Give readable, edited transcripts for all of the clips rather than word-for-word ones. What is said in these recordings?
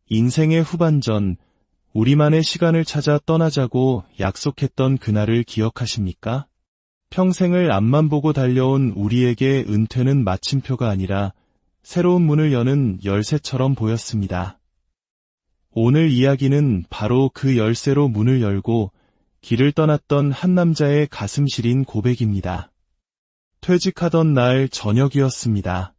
인생의 후반전, 우리만의 시간을 찾아 떠나자고 약속했던 그날을 기억하십니까? 평생을 앞만 보고 달려온 우리에게 은퇴는 마침표가 아니라 새로운 문을 여는 열쇠처럼 보였습니다. 오늘 이야기는 바로 그 열쇠로 문을 열고 길을 떠났던 한 남자의 가슴 시린 고백입니다. 퇴직하던 날 저녁이었습니다.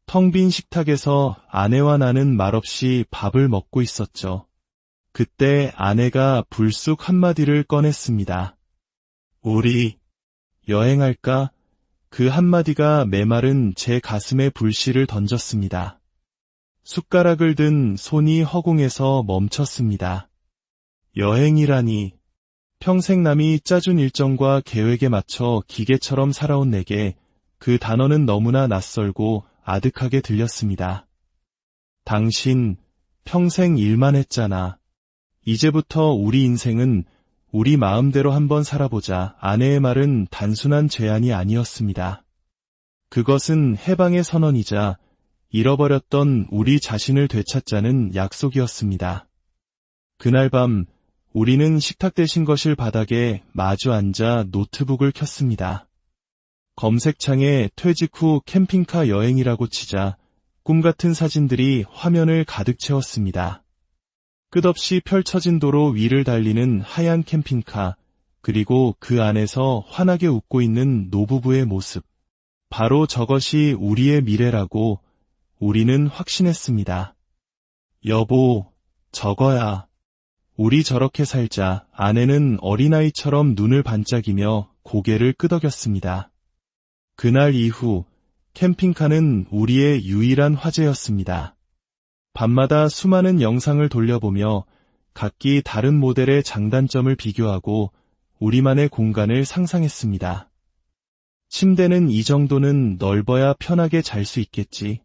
텅 빈 식탁에서 아내와 나는 말없이 밥을 먹고 있었죠. 그때 아내가 불쑥 한마디를 꺼냈습니다. 우리 여행할까? 그 한마디가 메마른 제 가슴에 불씨를 던졌습니다. 숟가락을 든 손이 허공에서 멈췄습니다. 여행이라니. 평생 남이 짜준 일정과 계획에 맞춰 기계처럼 살아온 내게 그 단어는 너무나 낯설고 아득하게 들렸습니다. 당신 평생 일만 했잖아. 이제부터 우리 인생은 우리 마음대로 한번 살아보자. 아내의 말은 단순한 제안이 아니었습니다. 그것은 해방의 선언이자 잃어버렸던 우리 자신을 되찾자는 약속이었습니다. 그날 밤 우리는 식탁 대신 거실 바닥에 마주 앉아 노트북을 켰습니다. 검색창에 퇴직 후 캠핑카 여행이라고 치자 꿈같은 사진들이 화면을 가득 채웠습니다. 끝없이 펼쳐진 도로 위를 달리는 하얀 캠핑카, 그리고 그 안에서 환하게 웃고 있는 노부부의 모습. 바로 저것이 우리의 미래라고 우리는 확신했습니다. 여보, 저거야. 우리 저렇게 살자. 아내는 어린아이처럼 눈을 반짝이며 고개를 끄덕였습니다. 그날 이후 캠핑카는 우리의 유일한 화제였습니다. 밤마다 수많은 영상을 돌려보며 각기 다른 모델의 장단점을 비교하고 우리만의 공간을 상상했습니다. 침대는 이 정도는 넓어야 편하게 잘 수 있겠지.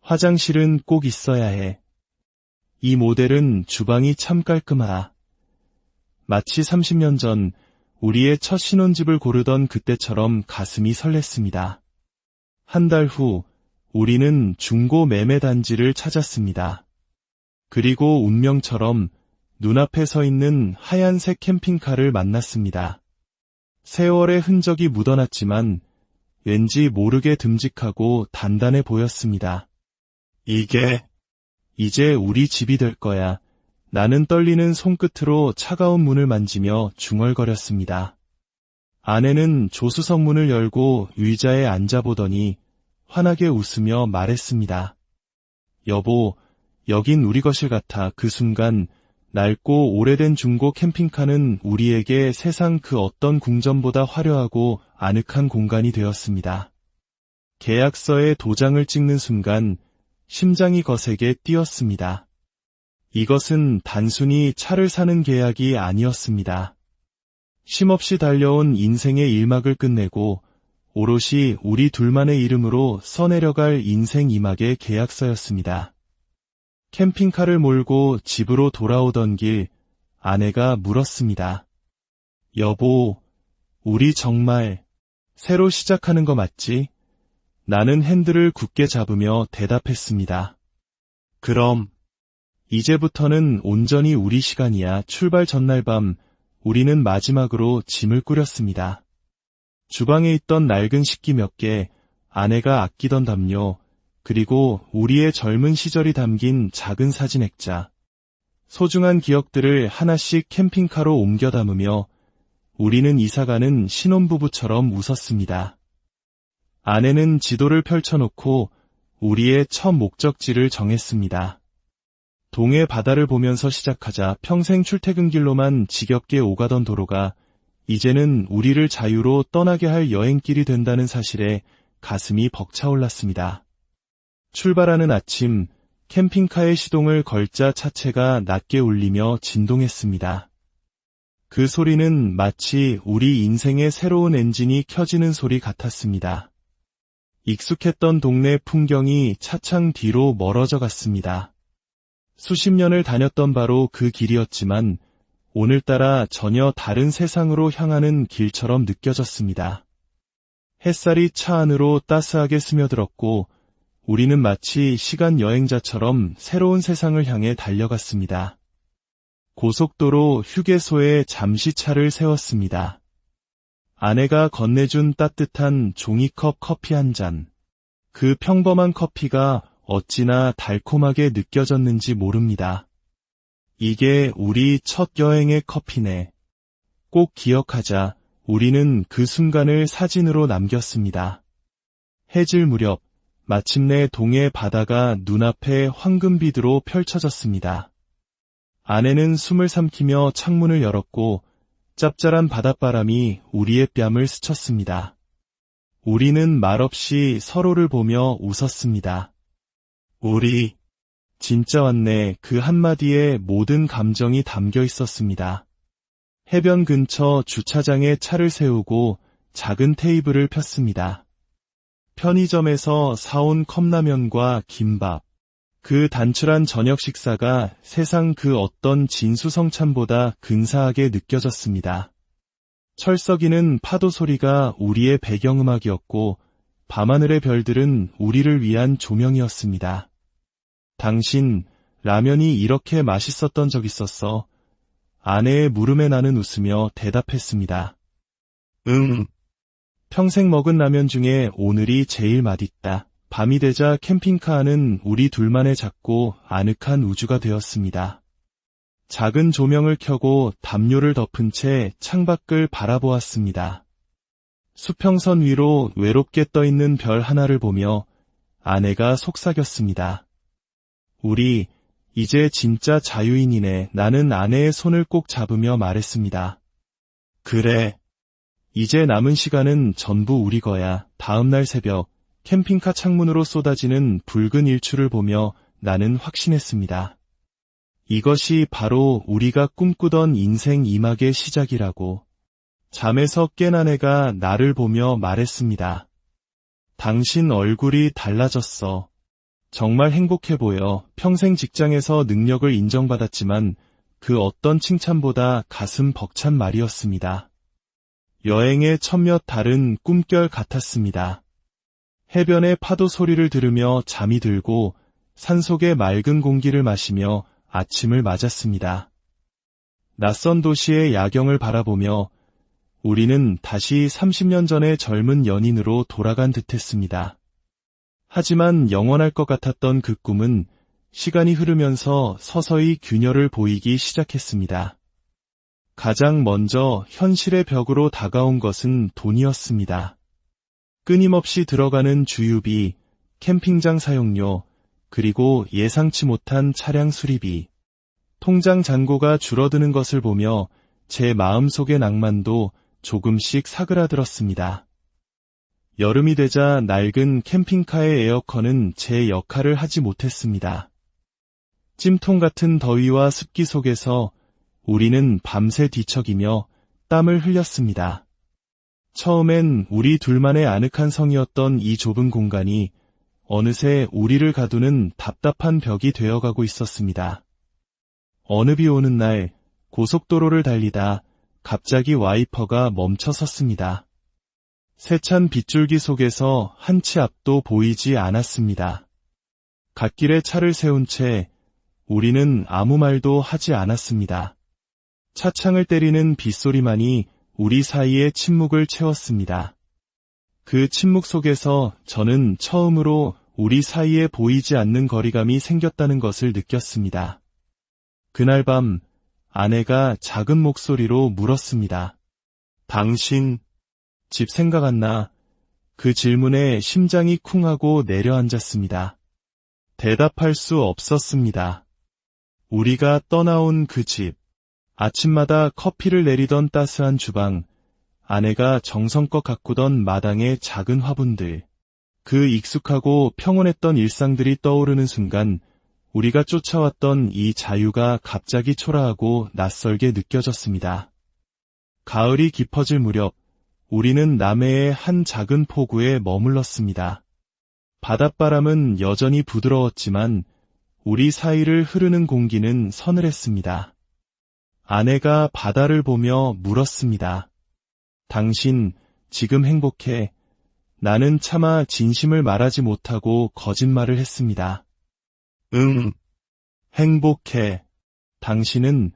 화장실은 꼭 있어야 해. 이 모델은 주방이 참 깔끔하다. 마치 30년 전 우리의 첫 신혼집을 고르던 그때처럼 가슴이 설렜습니다. 한 달 후 우리는 중고 매매 단지를 찾았습니다. 그리고 운명처럼 눈앞에 서 있는 하얀색 캠핑카를 만났습니다. 세월의 흔적이 묻어났지만 왠지 모르게 듬직하고 단단해 보였습니다. 이제 우리 집이 될 거야. 나는 떨리는 손끝으로 차가운 문을 만지며 중얼거렸습니다. 아내는 조수석 문을 열고 의자에 앉아보더니 환하게 웃으며 말했습니다. 여보, 여긴 우리 거실 같아. 그 순간 낡고 오래된 중고 캠핑카는 우리에게 세상 그 어떤 궁전보다 화려하고 아늑한 공간이 되었습니다. 계약서에 도장을 찍는 순간 심장이 거세게 뛰었습니다. 이것은 단순히 차를 사는 계약이 아니었습니다. 쉼없이 달려온 인생의 일막을 끝내고 오롯이 우리 둘만의 이름으로 써내려갈 인생 2막의 계약서였습니다. 캠핑카를 몰고 집으로 돌아오던 길, 아내가 물었습니다. 여보, 우리 정말 새로 시작하는 거 맞지? 나는 핸들을 굳게 잡으며 대답했습니다. 그럼, 이제부터는 온전히 우리 시간이야. 출발 전날 밤, 우리는 마지막으로 짐을 꾸렸습니다. 주방에 있던 낡은 식기 몇 개, 아내가 아끼던 담요, 그리고 우리의 젊은 시절이 담긴 작은 사진 액자. 소중한 기억들을 하나씩 캠핑카로 옮겨 담으며 우리는 이사가는 신혼부부처럼 웃었습니다. 아내는 지도를 펼쳐놓고 우리의 첫 목적지를 정했습니다. 동해 바다를 보면서 시작하자. 평생 출퇴근길로만 지겹게 오가던 도로가 이제는 우리를 자유로 떠나게 할 여행길이 된다는 사실에 가슴이 벅차올랐습니다. 출발하는 아침, 캠핑카의 시동을 걸자 차체가 낮게 울리며 진동했습니다. 그 소리는 마치 우리 인생의 새로운 엔진이 켜지는 소리 같았습니다. 익숙했던 동네 풍경이 차창 뒤로 멀어져 갔습니다. 수십 년을 다녔던 바로 그 길이었지만 오늘따라 전혀 다른 세상으로 향하는 길처럼 느껴졌습니다. 햇살이 차 안으로 따스하게 스며들었고 우리는 마치 시간 여행자처럼 새로운 세상을 향해 달려갔습니다. 고속도로 휴게소에 잠시 차를 세웠습니다. 아내가 건네준 따뜻한 종이컵 커피 한 잔. 그 평범한 커피가 어찌나 달콤하게 느껴졌는지 모릅니다. 이게 우리 첫 여행의 커피네. 꼭 기억하자. 우리는 그 순간을 사진으로 남겼습니다. 해질 무렵 마침내 동해 바다가 눈앞에 황금빛으로 펼쳐졌습니다. 아내는 숨을 삼키며 창문을 열었고 짭짤한 바닷바람이 우리의 뺨을 스쳤습니다. 우리는 말없이 서로를 보며 웃었습니다. 우리 진짜 왔네. 그 한마디에 모든 감정이 담겨 있었습니다. 해변 근처 주차장에 차를 세우고 작은 테이블을 폈습니다. 편의점에서 사온 컵라면과 김밥. 그 단출한 저녁 식사가 세상 그 어떤 진수성찬보다 근사하게 느껴졌습니다. 철썩이는 파도 소리가 우리의 배경음악이었고 밤하늘의 별들은 우리를 위한 조명이었습니다. 당신, 라면이 이렇게 맛있었던 적 있었어. 아내의 물음에 나는 웃으며 대답했습니다. 응. 평생 먹은 라면 중에 오늘이 제일 맛있다. 밤이 되자 캠핑카 안은 우리 둘만의 작고 아늑한 우주가 되었습니다. 작은 조명을 켜고 담요를 덮은 채 창밖을 바라보았습니다. 수평선 위로 외롭게 떠있는 별 하나를 보며 아내가 속삭였습니다. 우리 이제 진짜 자유인이네. 나는 아내의 손을 꼭 잡으며 말했습니다. 그래. 이제 남은 시간은 전부 우리 거야. 다음날 새벽 캠핑카 창문으로 쏟아지는 붉은 일출을 보며 나는 확신했습니다. 이것이 바로 우리가 꿈꾸던 인생 2막의 시작이라고. 잠에서 깬 아내가 나를 보며 말했습니다. 당신 얼굴이 달라졌어. 정말 행복해 보여. 평생 직장에서 능력을 인정받았지만 그 어떤 칭찬보다 가슴 벅찬 말이었습니다. 여행의 첫몇 달은 꿈결 같았습니다. 해변의 파도 소리를 들으며 잠이 들고 산속의 맑은 공기를 마시며 아침을 맞았습니다. 낯선 도시의 야경을 바라보며 우리는 다시 30년 전의 젊은 연인으로 돌아간 듯했습니다. 하지만 영원할 것 같았던 그 꿈은 시간이 흐르면서 서서히 균열을 보이기 시작했습니다. 가장 먼저 현실의 벽으로 다가온 것은 돈이었습니다. 끊임없이 들어가는 주유비, 캠핑장 사용료, 그리고 예상치 못한 차량 수리비. 통장 잔고가 줄어드는 것을 보며 제 마음속의 낭만도 조금씩 사그라들었습니다. 여름이 되자 낡은 캠핑카의 에어컨은 제 역할을 하지 못했습니다. 찜통 같은 더위와 습기 속에서 우리는 밤새 뒤척이며 땀을 흘렸습니다. 처음엔 우리 둘만의 아늑한 성이었던 이 좁은 공간이 어느새 우리를 가두는 답답한 벽이 되어가고 있었습니다. 어느 비 오는 날 고속도로를 달리다 갑자기 와이퍼가 멈춰 섰습니다. 세찬 빗줄기 속에서 한 치 앞도 보이지 않았습니다. 갓길에 차를 세운 채 우리는 아무 말도 하지 않았습니다. 차창을 때리는 빗소리만이 우리 사이의 침묵을 채웠습니다. 그 침묵 속에서 저는 처음으로 우리 사이에 보이지 않는 거리감이 생겼다는 것을 느꼈습니다. 그날 밤 아내가 작은 목소리로 물었습니다. 당신 집 생각 안 나? 그 질문에 심장이 쿵하고 내려앉았습니다. 대답할 수 없었습니다. 우리가 떠나온 그 집, 아침마다 커피를 내리던 따스한 주방, 아내가 정성껏 가꾸던 마당의 작은 화분들, 그 익숙하고 평온했던 일상들이 떠오르는 순간 우리가 쫓아왔던 이 자유가 갑자기 초라하고 낯설게 느껴졌습니다. 가을이 깊어질 무렵 우리는 남해의 한 작은 포구에 머물렀습니다. 바닷바람은 여전히 부드러웠지만 우리 사이를 흐르는 공기는 서늘했습니다. 아내가 바다를 보며 물었습니다. 당신 지금 행복해? 나는 차마 진심을 말하지 못하고 거짓말을 했습니다. 행복해. 당신은,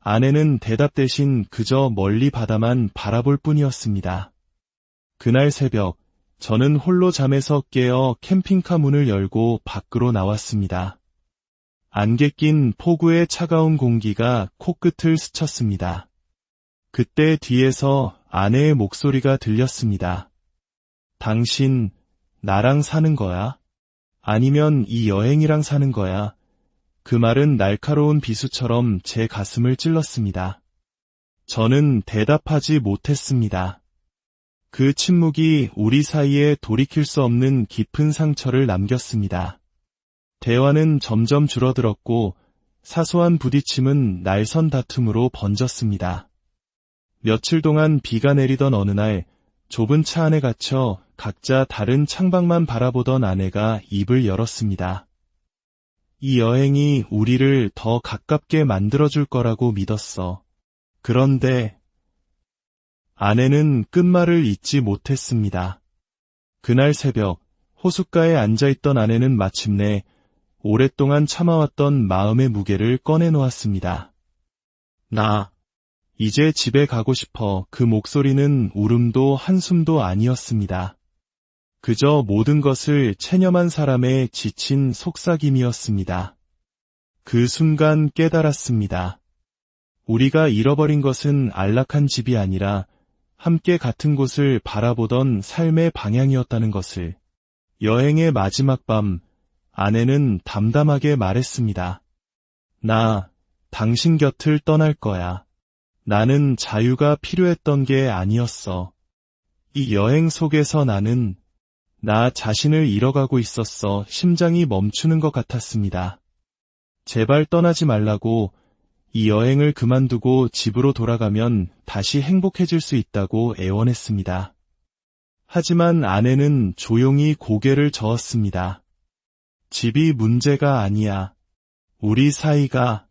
아내는 대답 대신 그저 멀리 바다만 바라볼 뿐이었습니다. 그날 새벽, 저는 홀로 잠에서 깨어 캠핑카 문을 열고 밖으로 나왔습니다. 안개 낀 폭우의 차가운 공기가 코끝을 스쳤습니다. 그때 뒤에서 아내의 목소리가 들렸습니다. 당신, 나랑 사는 거야? 아니면 이 여행이랑 사는 거야? 그 말은 날카로운 비수처럼 제 가슴을 찔렀습니다. 저는 대답하지 못했습니다. 그 침묵이 우리 사이에 돌이킬 수 없는 깊은 상처를 남겼습니다. 대화는 점점 줄어들었고 사소한 부딪힘은 날선 다툼으로 번졌습니다. 며칠 동안 비가 내리던 어느 날 좁은 차 안에 갇혀 각자 다른 창밖만 바라보던 아내가 입을 열었습니다. 이 여행이 우리를 더 가깝게 만들어줄 거라고 믿었어. 그런데 아내는 끝말을 잇지 못했습니다. 그날 새벽 호숫가에 앉아있던 아내는 마침내 오랫동안 참아왔던 마음의 무게를 꺼내놓았습니다. 나 이제 집에 가고 싶어. 그 목소리는 울음도 한숨도 아니었습니다. 그저 모든 것을 체념한 사람의 지친 속삭임이었습니다. 그 순간 깨달았습니다. 우리가 잃어버린 것은 안락한 집이 아니라 함께 같은 곳을 바라보던 삶의 방향이었다는 것을. 여행의 마지막 밤, 아내는 담담하게 말했습니다. 나, 당신 곁을 떠날 거야. 나는 자유가 필요했던 게 아니었어. 이 여행 속에서 나는 나 자신을 잃어가고 있었어. 심장이 멈추는 것 같았습니다. 제발 떠나지 말라고. 이 여행을 그만두고 집으로 돌아가면 다시 행복해질 수 있다고 애원했습니다. 하지만 아내는 조용히 고개를 저었습니다. 집이 문제가 아니야. 우리 사이가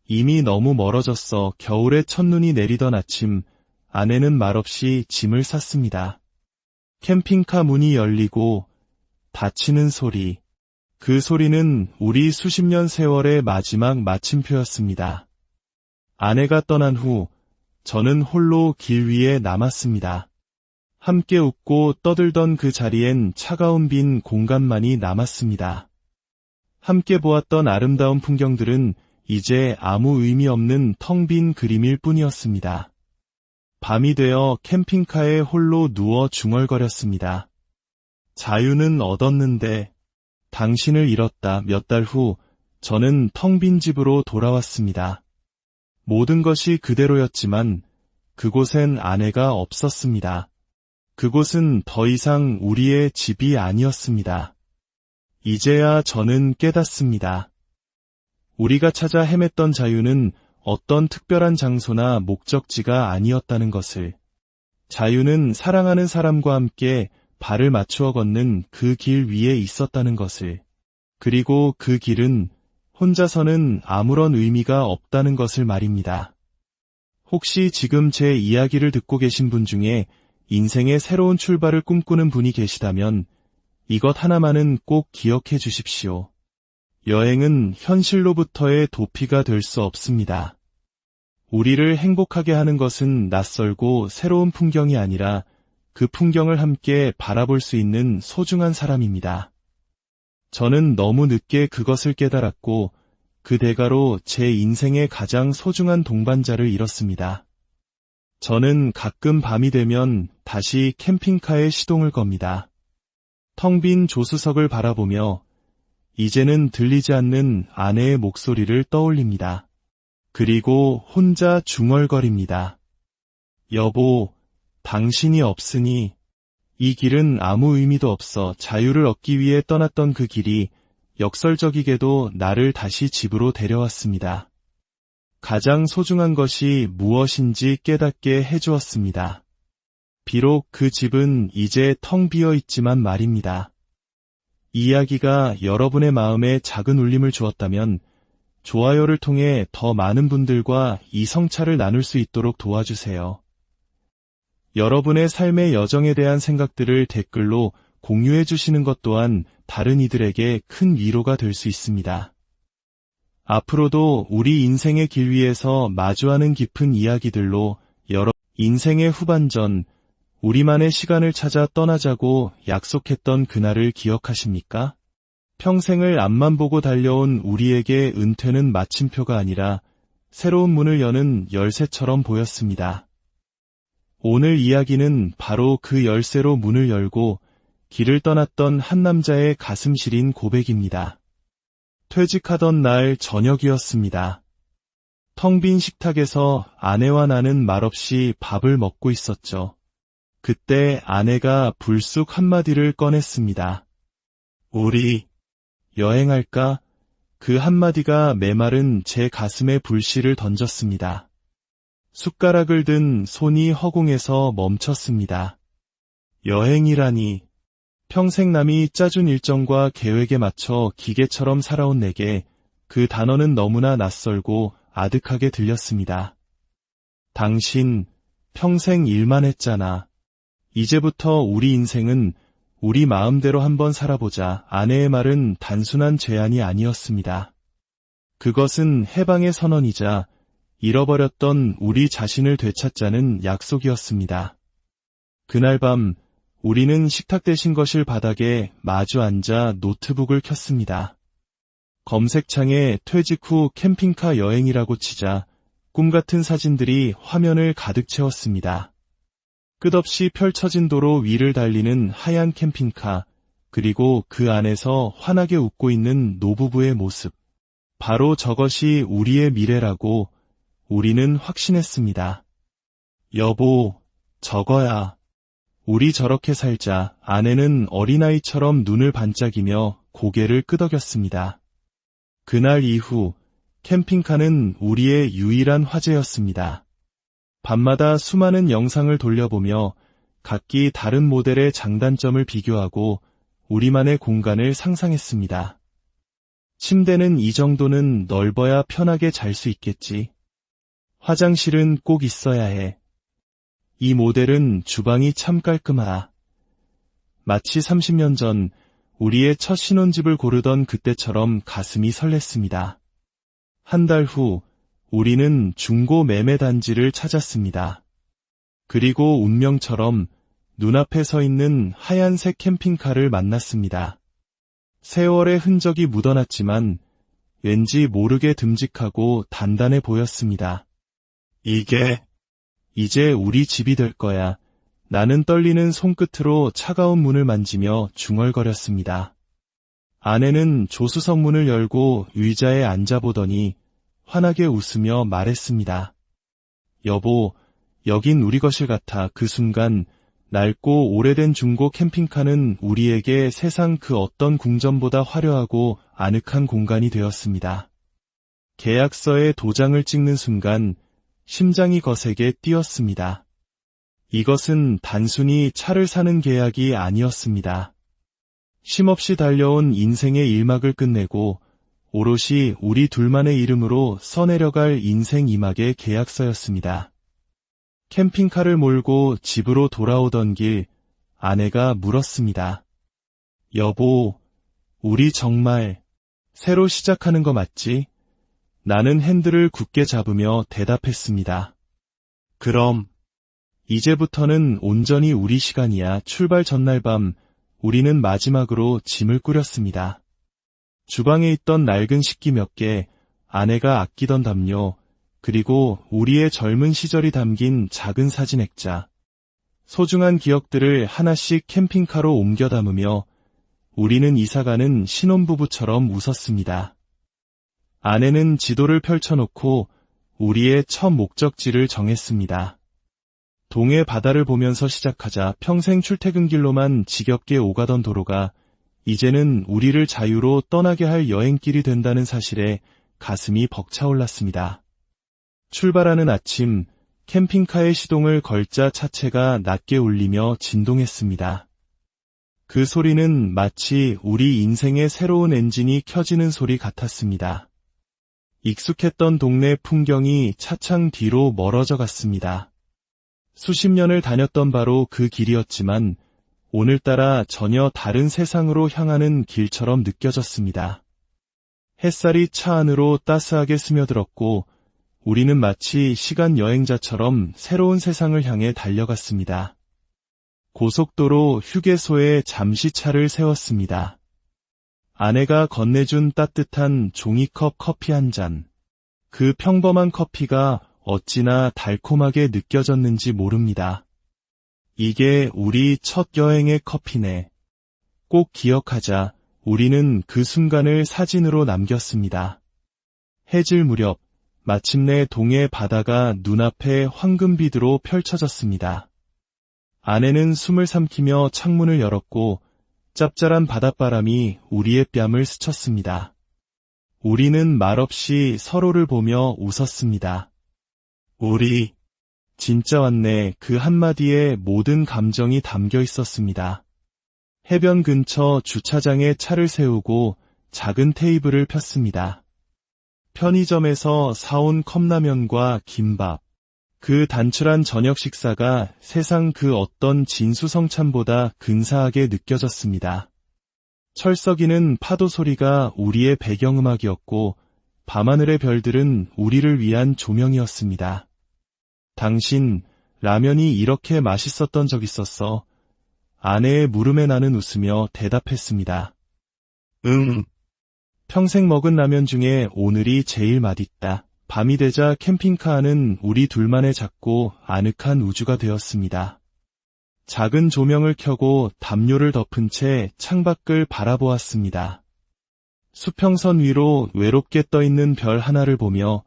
이미 너무 멀어졌어. 겨울에 첫눈이 내리던 아침, 아내는 말없이 짐을 쌌습니다. 캠핑카 문이 열리고 닫히는 소리. 그 소리는 우리 수십 년 세월의 마지막 마침표였습니다. 아내가 떠난 후 저는 홀로 길 위에 남았습니다. 함께 웃고 떠들던 그 자리엔 차가운 빈 공간만이 남았습니다. 함께 보았던 아름다운 풍경들은 이제 아무 의미 없는 텅 빈 그림일 뿐이었습니다. 밤이 되어 캠핑카에 홀로 누워 중얼거렸습니다. 자유는 얻었는데 당신을 잃었다. 몇 달 후 저는 텅 빈 집으로 돌아왔습니다. 모든 것이 그대로였지만 그곳엔 아내가 없었습니다. 그곳은 더 이상 우리의 집이 아니었습니다. 이제야 저는 깨닫습니다. 우리가 찾아 헤맸던 자유는 어떤 특별한 장소나 목적지가 아니었다는 것을. 자유는 사랑하는 사람과 함께 발을 맞추어 걷는 그 길 위에 있었다는 것을. 그리고 그 길은 혼자서는 아무런 의미가 없다는 것을 말입니다. 혹시 지금 제 이야기를 듣고 계신 분 중에 인생의 새로운 출발을 꿈꾸는 분이 계시다면 이것 하나만은 꼭 기억해 주십시오. 여행은 현실로부터의 도피가 될 수 없습니다. 우리를 행복하게 하는 것은 낯설고 새로운 풍경이 아니라 그 풍경을 함께 바라볼 수 있는 소중한 사람입니다. 저는 너무 늦게 그것을 깨달았고 그 대가로 제 인생의 가장 소중한 동반자를 잃었습니다. 저는 가끔 밤이 되면 다시 캠핑카에 시동을 겁니다. 텅 빈 조수석을 바라보며 이제는 들리지 않는 아내의 목소리를 떠올립니다. 그리고 혼자 중얼거립니다. 여보, 당신이 없으니 이 길은 아무 의미도 없어. 자유를 얻기 위해 떠났던 그 길이 역설적이게도 나를 다시 집으로 데려왔습니다. 가장 소중한 것이 무엇인지 깨닫게 해주었습니다. 비록 그 집은 이제 텅 비어 있지만 말입니다. 이 이야기가 여러분의 마음에 작은 울림을 주었다면 좋아요를 통해 더 많은 분들과 이 성찰을 나눌 수 있도록 도와주세요. 여러분의 삶의 여정에 대한 생각들을 댓글로 공유해 주시는 것 또한 다른 이들에게 큰 위로가 될 수 있습니다. 앞으로도 우리 인생의 길 위에서 마주하는 깊은 이야기들로 인생의 후반전, 우리만의 시간을 찾아 떠나자고 약속했던 그날을 기억하십니까? 평생을 앞만 보고 달려온 우리에게 은퇴는 마침표가 아니라 새로운 문을 여는 열쇠처럼 보였습니다. 오늘 이야기는 바로 그 열쇠로 문을 열고 길을 떠났던 한 남자의 가슴 시린 고백입니다. 퇴직하던 날 저녁이었습니다. 텅 빈 식탁에서 아내와 나는 말없이 밥을 먹고 있었죠. 그때 아내가 불쑥 한마디를 꺼냈습니다. 우리 여행할까? 그 한마디가 메마른 제 가슴에 불씨를 던졌습니다. 숟가락을 든 손이 허공에서 멈췄습니다. 여행이라니. 평생 남이 짜준 일정과 계획에 맞춰 기계처럼 살아온 내게 그 단어는 너무나 낯설고 아득하게 들렸습니다. 당신 평생 일만 했잖아. 이제부터 우리 인생은 우리 마음대로 한번 살아보자. 아내의 말은 단순한 제안이 아니었습니다. 그것은 해방의 선언이자 잃어버렸던 우리 자신을 되찾자는 약속이었습니다. 그날 밤 우리는 식탁 대신 거실 바닥에 마주 앉아 노트북을 켰습니다. 검색창에 퇴직 후 캠핑카 여행이라고 치자 꿈같은 사진들이 화면을 가득 채웠습니다. 끝없이 펼쳐진 도로 위를 달리는 하얀 캠핑카, 그리고 그 안에서 환하게 웃고 있는 노부부의 모습. 바로 저것이 우리의 미래라고 우리는 확신했습니다. 여보, 저거야. 우리 저렇게 살자. 아내는 어린아이처럼 눈을 반짝이며 고개를 끄덕였습니다. 그날 이후 캠핑카는 우리의 유일한 화제였습니다. 밤마다 수많은 영상을 돌려보며 각기 다른 모델의 장단점을 비교하고 우리만의 공간을 상상했습니다. 침대는 이 정도는 넓어야 편하게 잘 수 있겠지. 화장실은 꼭 있어야 해. 이 모델은 주방이 참 깔끔하다. 마치 30년 전 우리의 첫 신혼집을 고르던 그때처럼 가슴이 설렜습니다. 한 달 후 우리는 중고 매매 단지를 찾았습니다. 그리고 운명처럼 눈앞에 서 있는 하얀색 캠핑카를 만났습니다. 세월의 흔적이 묻어났지만 왠지 모르게 듬직하고 단단해 보였습니다. 이제 우리 집이 될 거야. 나는 떨리는 손끝으로 차가운 문을 만지며 중얼거렸습니다. 아내는 조수석 문을 열고 의자에 앉아보더니 환하게 웃으며 말했습니다. 여보, 여긴 우리 거실 같아. 그 순간 낡고 오래된 중고 캠핑카는 우리에게 세상 그 어떤 궁전보다 화려하고 아늑한 공간이 되었습니다. 계약서에 도장을 찍는 순간 심장이 거세게 뛰었습니다. 이것은 단순히 차를 사는 계약이 아니었습니다. 쉼없이 달려온 인생의 일막을 끝내고 오롯이 우리 둘만의 이름으로 써내려갈 인생 2막의 계약서였습니다. 캠핑카를 몰고 집으로 돌아오던 길, 아내가 물었습니다. 여보, 우리 정말 새로 시작하는 거 맞지? 나는 핸들을 굳게 잡으며 대답했습니다. 그럼, 이제부터는 온전히 우리 시간이야. 출발 전날 밤, 우리는 마지막으로 짐을 꾸렸습니다. 주방에 있던 낡은 식기 몇 개, 아내가 아끼던 담요, 그리고 우리의 젊은 시절이 담긴 작은 사진 액자. 소중한 기억들을 하나씩 캠핑카로 옮겨 담으며 우리는 이사가는 신혼부부처럼 웃었습니다. 아내는 지도를 펼쳐놓고 우리의 첫 목적지를 정했습니다. 동해 바다를 보면서 시작하자. 평생 출퇴근길로만 지겹게 오가던 도로가 이제는 우리를 자유로 떠나게 할 여행길이 된다는 사실에 가슴이 벅차올랐습니다. 출발하는 아침, 캠핑카의 시동을 걸자 차체가 낮게 울리며 진동했습니다. 그 소리는 마치 우리 인생의 새로운 엔진이 켜지는 소리 같았습니다. 익숙했던 동네 풍경이 차창 뒤로 멀어져 갔습니다. 수십 년을 다녔던 바로 그 길이었지만 오늘따라 전혀 다른 세상으로 향하는 길처럼 느껴졌습니다. 햇살이 차 안으로 따스하게 스며들었고 우리는 마치 시간 여행자처럼 새로운 세상을 향해 달려갔습니다. 고속도로 휴게소에 잠시 차를 세웠습니다. 아내가 건네준 따뜻한 종이컵 커피 한 잔. 그 평범한 커피가 어찌나 달콤하게 느껴졌는지 모릅니다. 이게 우리 첫 여행의 커피네. 꼭 기억하자. 우리는 그 순간을 사진으로 남겼습니다. 해질 무렵 마침내 동해 바다가 눈앞에 황금비드로 펼쳐졌습니다. 아내는 숨을 삼키며 창문을 열었고 짭짤한 바닷바람이 우리의 뺨을 스쳤습니다. 우리는 말없이 서로를 보며 웃었습니다. 우리 진짜 왔네. 그 한마디에 모든 감정이 담겨 있었습니다. 해변 근처 주차장에 차를 세우고 작은 테이블을 폈습니다. 편의점에서 사온 컵라면과 김밥. 그 단출한 저녁 식사가 세상 그 어떤 진수성찬보다 근사하게 느껴졌습니다. 철썩이는 파도 소리가 우리의 배경음악이었고 밤하늘의 별들은 우리를 위한 조명이었습니다. 당신, 라면이 이렇게 맛있었던 적 있었어. 아내의 물음에 나는 웃으며 대답했습니다. 응. 평생 먹은 라면 중에 오늘이 제일 맛있다. 밤이 되자 캠핑카 안은 우리 둘만의 작고 아늑한 우주가 되었습니다. 작은 조명을 켜고 담요를 덮은 채 창밖을 바라보았습니다. 수평선 위로 외롭게 떠있는 별 하나를 보며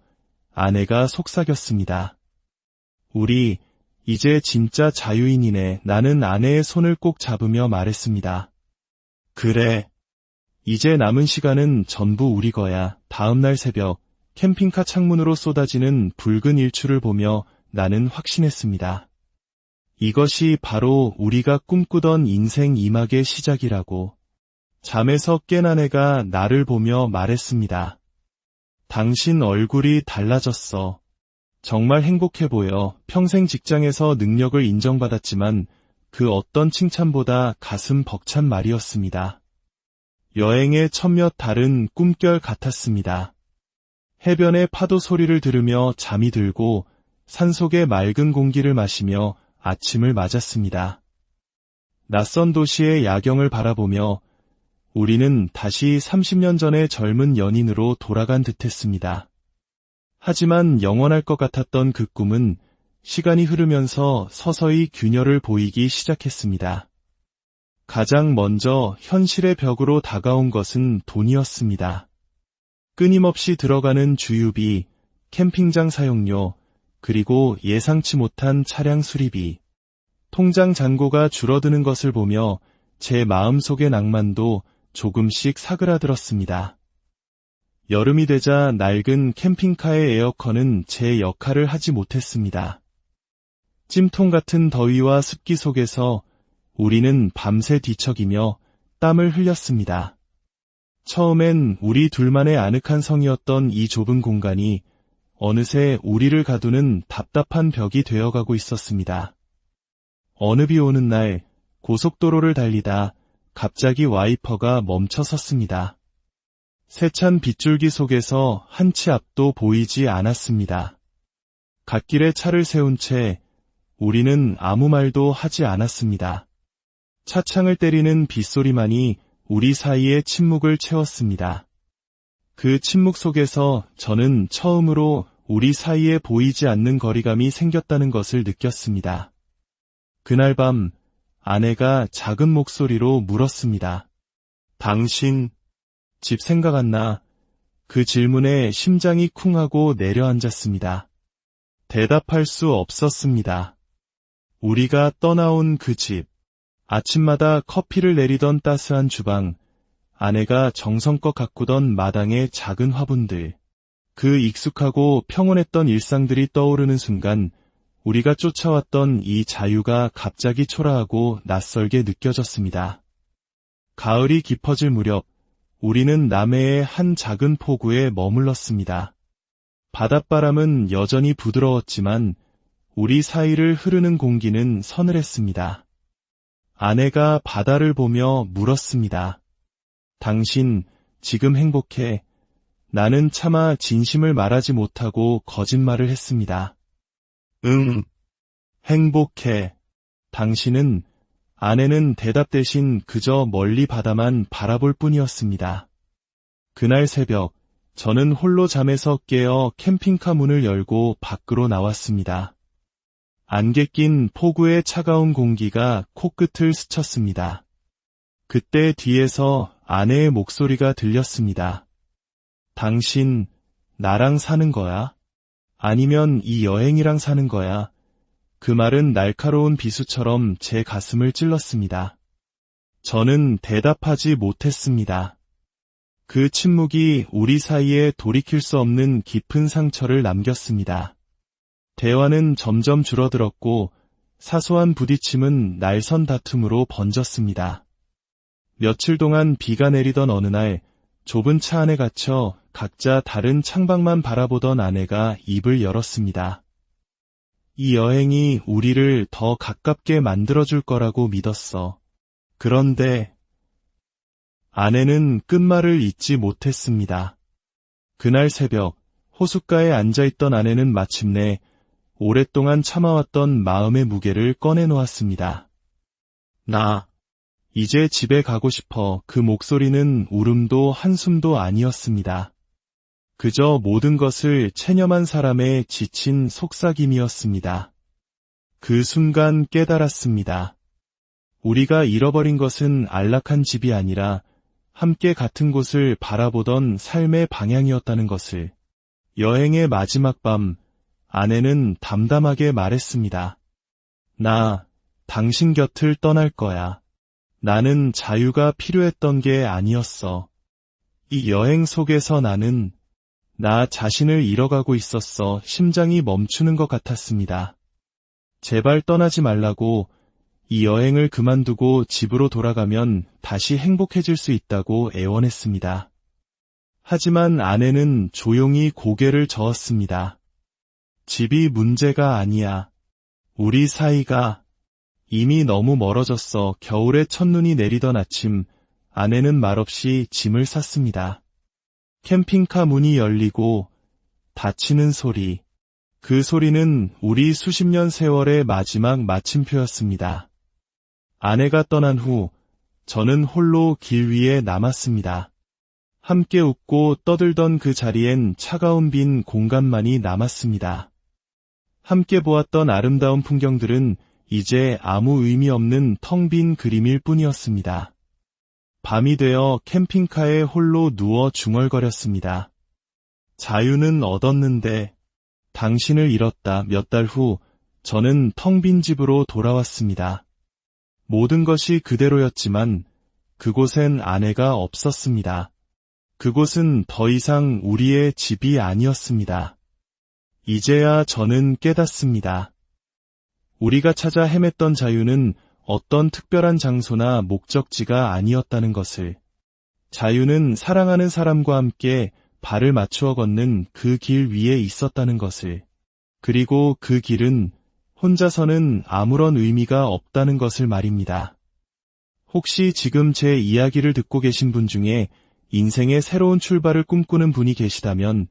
아내가 속삭였습니다. 우리 이제 진짜 자유인이네. 나는 아내의 손을 꼭 잡으며 말했습니다. 그래. 이제 남은 시간은 전부 우리 거야. 다음날 새벽 캠핑카 창문으로 쏟아지는 붉은 일출을 보며 나는 확신했습니다. 이것이 바로 우리가 꿈꾸던 인생 2막의 시작이라고. 잠에서 깬 아내가 나를 보며 말했습니다. 당신 얼굴이 달라졌어. 정말 행복해 보여. 평생 직장에서 능력을 인정받았지만 그 어떤 칭찬보다 가슴 벅찬 말이었습니다. 여행의 첫몇 달은 꿈결 같았습니다. 해변의 파도 소리를 들으며 잠이 들고 산속의 맑은 공기를 마시며 아침을 맞았습니다. 낯선 도시의 야경을 바라보며 우리는 다시 30년 전의 젊은 연인으로 돌아간 듯했습니다. 하지만 영원할 것 같았던 그 꿈은 시간이 흐르면서 서서히 균열을 보이기 시작했습니다. 가장 먼저 현실의 벽으로 다가온 것은 돈이었습니다. 끊임없이 들어가는 주유비, 캠핑장 사용료, 그리고 예상치 못한 차량 수리비. 통장 잔고가 줄어드는 것을 보며 제 마음속의 낭만도 조금씩 사그라들었습니다. 여름이 되자 낡은 캠핑카의 에어컨은 제 역할을 하지 못했습니다. 찜통 같은 더위와 습기 속에서 우리는 밤새 뒤척이며 땀을 흘렸습니다. 처음엔 우리 둘만의 아늑한 성이었던 이 좁은 공간이 어느새 우리를 가두는 답답한 벽이 되어가고 있었습니다. 어느 비 오는 날 고속도로를 달리다 갑자기 와이퍼가 멈춰 섰습니다. 세찬 빗줄기 속에서 한 치 앞도 보이지 않았습니다. 갓길에 차를 세운 채 우리는 아무 말도 하지 않았습니다. 차창을 때리는 빗소리만이 우리 사이의 침묵을 채웠습니다. 그 침묵 속에서 저는 처음으로 우리 사이에 보이지 않는 거리감이 생겼다는 것을 느꼈습니다. 그날 밤 아내가 작은 목소리로 물었습니다. 당신 집 생각 안 나? 그 질문에 심장이 쿵하고 내려앉았습니다. 대답할 수 없었습니다. 우리가 떠나온 그 집, 아침마다 커피를 내리던 따스한 주방, 아내가 정성껏 가꾸던 마당의 작은 화분들, 그 익숙하고 평온했던 일상들이 떠오르는 순간 우리가 쫓아왔던 이 자유가 갑자기 초라하고 낯설게 느껴졌습니다. 가을이 깊어질 무렵 우리는 남해의 한 작은 포구에 머물렀습니다. 바닷바람은 여전히 부드러웠지만 우리 사이를 흐르는 공기는 서늘했습니다. 아내가 바다를 보며 물었습니다. 당신 지금 행복해? 나는 차마 진심을 말하지 못하고 거짓말을 했습니다. 응, 행복해. 당신은? 아내는 대답 대신 그저 멀리 바다만 바라볼 뿐이었습니다. 그날 새벽, 저는 홀로 잠에서 깨어 캠핑카 문을 열고 밖으로 나왔습니다. 안개 낀 폭우의 차가운 공기가 코끝을 스쳤습니다. 그때 뒤에서 아내의 목소리가 들렸습니다. 당신, 나랑 사는 거야? 아니면 이 여행이랑 사는 거야? 그 말은 날카로운 비수처럼 제 가슴을 찔렀습니다. 저는 대답하지 못했습니다. 그 침묵이 우리 사이에 돌이킬 수 없는 깊은 상처를 남겼습니다. 대화는 점점 줄어들었고 사소한 부딪힘은 날선 다툼으로 번졌습니다. 며칠 동안 비가 내리던 어느 날 좁은 차 안에 갇혀 각자 다른 창밖만 바라보던 아내가 입을 열었습니다. 이 여행이 우리를 더 가깝게 만들어줄 거라고 믿었어. 그런데 아내는 끝말을 잇지 못했습니다. 그날 새벽 호숫가에 앉아있던 아내는 마침내 오랫동안 참아왔던 마음의 무게를 꺼내놓았습니다. 나 이제 집에 가고 싶어. 그 목소리는 울음도 한숨도 아니었습니다. 그저 모든 것을 체념한 사람의 지친 속삭임이었습니다. 그 순간 깨달았습니다. 우리가 잃어버린 것은 안락한 집이 아니라 함께 같은 곳을 바라보던 삶의 방향이었다는 것을. 여행의 마지막 밤, 아내는 담담하게 말했습니다. 나, 당신 곁을 떠날 거야. 나는 자유가 필요했던 게 아니었어. 이 여행 속에서 나는 나 자신을 잃어가고 있었어. 심장이 멈추는 것 같았습니다. 제발 떠나지 말라고. 이 여행을 그만두고 집으로 돌아가면 다시 행복해질 수 있다고 애원했습니다. 하지만 아내는 조용히 고개를 저었습니다. 집이 문제가 아니야. 우리 사이가 이미 너무 멀어졌어. 겨울에 첫눈이 내리던 아침, 아내는 말없이 짐을 쌌습니다. 캠핑카 문이 열리고 닫히는 소리. 그 소리는 우리 수십 년 세월의 마지막 마침표였습니다. 아내가 떠난 후 저는 홀로 길 위에 남았습니다. 함께 웃고 떠들던 그 자리엔 차가운 빈 공간만이 남았습니다. 함께 보았던 아름다운 풍경들은 이제 아무 의미 없는 텅 빈 그림일 뿐이었습니다. 밤이 되어 캠핑카에 홀로 누워 중얼거렸습니다. 자유는 얻었는데 당신을 잃었다. 몇 달 후 저는 텅 빈 집으로 돌아왔습니다. 모든 것이 그대로였지만 그곳엔 아내가 없었습니다. 그곳은 더 이상 우리의 집이 아니었습니다. 이제야 저는 깨닫습니다. 우리가 찾아 헤맸던 자유는 어떤 특별한 장소나 목적지가 아니었다는 것을. 자유는 사랑하는 사람과 함께 발을 맞추어 걷는 그 길 위에 있었다는 것을. 그리고 그 길은 혼자서는 아무런 의미가 없다는 것을 말입니다. 혹시 지금 제 이야기를 듣고 계신 분 중에 인생의 새로운 출발을 꿈꾸는 분이 계시다면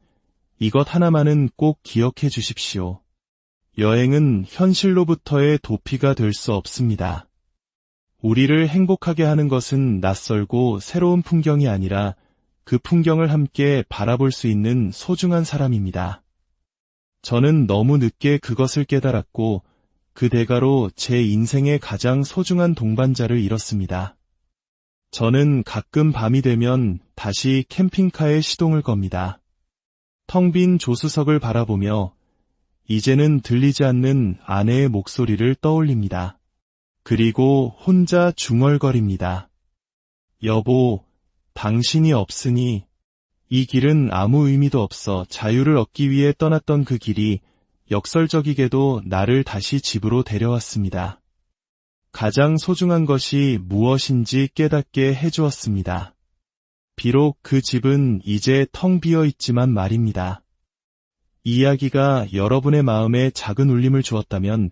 이것 하나만은 꼭 기억해 주십시오. 여행은 현실로부터의 도피가 될 수 없습니다. 우리를 행복하게 하는 것은 낯설고 새로운 풍경이 아니라 그 풍경을 함께 바라볼 수 있는 소중한 사람입니다. 저는 너무 늦게 그것을 깨달았고 그 대가로 제 인생의 가장 소중한 동반자를 잃었습니다. 저는 가끔 밤이 되면 다시 캠핑카에 시동을 겁니다. 텅 빈 조수석을 바라보며 이제는 들리지 않는 아내의 목소리를 떠올립니다. 그리고 혼자 중얼거립니다. 여보, 당신이 없으니 이 길은 아무 의미도 없어. 자유를 얻기 위해 떠났던 그 길이 역설적이게도 나를 다시 집으로 데려왔습니다. 가장 소중한 것이 무엇인지 깨닫게 해주었습니다. 비록 그 집은 이제 텅 비어 있지만 말입니다. 이 이야기가 여러분의 마음에 작은 울림을 주었다면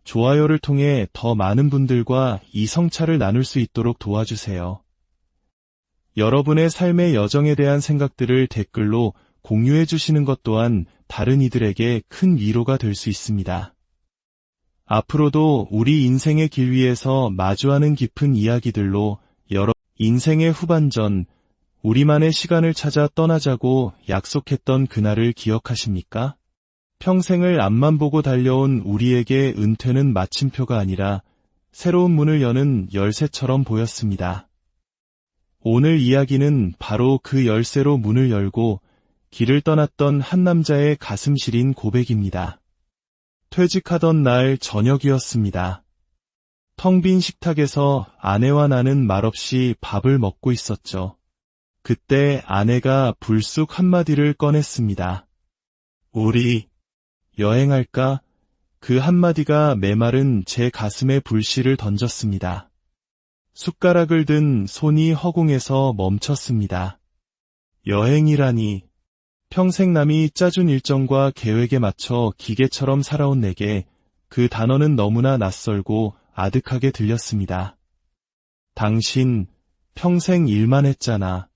좋아요를 통해 더 많은 분들과 이 성찰을 나눌 수 있도록 도와주세요. 여러분의 삶의 여정에 대한 생각들을 댓글로 공유해 주시는 것 또한 다른 이들에게 큰 위로가 될 수 있습니다. 앞으로도 우리 인생의 길 위에서 마주하는 깊은 이야기들로 인생의 후반전, 우리만의 시간을 찾아 떠나자고 약속했던 그날을 기억하십니까? 평생을 앞만 보고 달려온 우리에게 은퇴는 마침표가 아니라 새로운 문을 여는 열쇠처럼 보였습니다. 오늘 이야기는 바로 그 열쇠로 문을 열고 길을 떠났던 한 남자의 가슴 시린 고백입니다. 퇴직하던 날 저녁이었습니다. 텅 빈 식탁에서 아내와 나는 말없이 밥을 먹고 있었죠. 그때 아내가 불쑥 한마디를 꺼냈습니다. 우리 여행할까? 그 한마디가 메마른 제 가슴에 불씨를 던졌습니다. 숟가락을 든 손이 허공에서 멈췄습니다. 여행이라니. 평생 남이 짜준 일정과 계획에 맞춰 기계처럼 살아온 내게 그 단어는 너무나 낯설고 아득하게 들렸습니다. 당신 평생 일만 했잖아.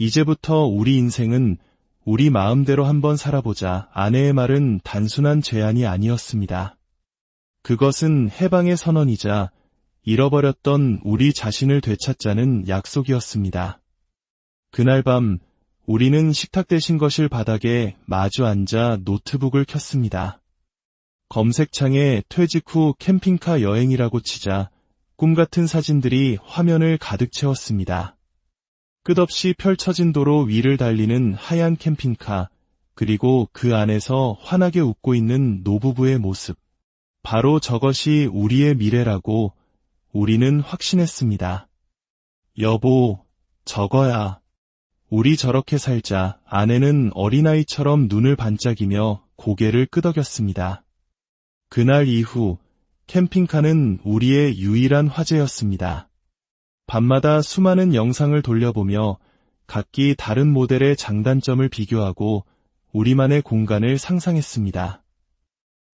이제부터 우리 인생은 우리 마음대로 한번 살아보자. 아내의 말은 단순한 제안이 아니었습니다. 그것은 해방의 선언이자 잃어버렸던 우리 자신을 되찾자는 약속이었습니다. 그날 밤 우리는 식탁 대신 거실 바닥에 마주 앉아 노트북을 켰습니다. 검색창에 퇴직 후 캠핑카 여행이라고 치자 꿈같은 사진들이 화면을 가득 채웠습니다. 끝없이 펼쳐진 도로 위를 달리는 하얀 캠핑카, 그리고 그 안에서 환하게 웃고 있는 노부부의 모습. 바로 저것이 우리의 미래라고 우리는 확신했습니다. 여보, 저거야. 우리 저렇게 살자. 아내는 어린아이처럼 눈을 반짝이며 고개를 끄덕였습니다. 그날 이후 캠핑카는 우리의 유일한 화제였습니다. 밤마다 수많은 영상을 돌려보며 각기 다른 모델의 장단점을 비교하고 우리만의 공간을 상상했습니다.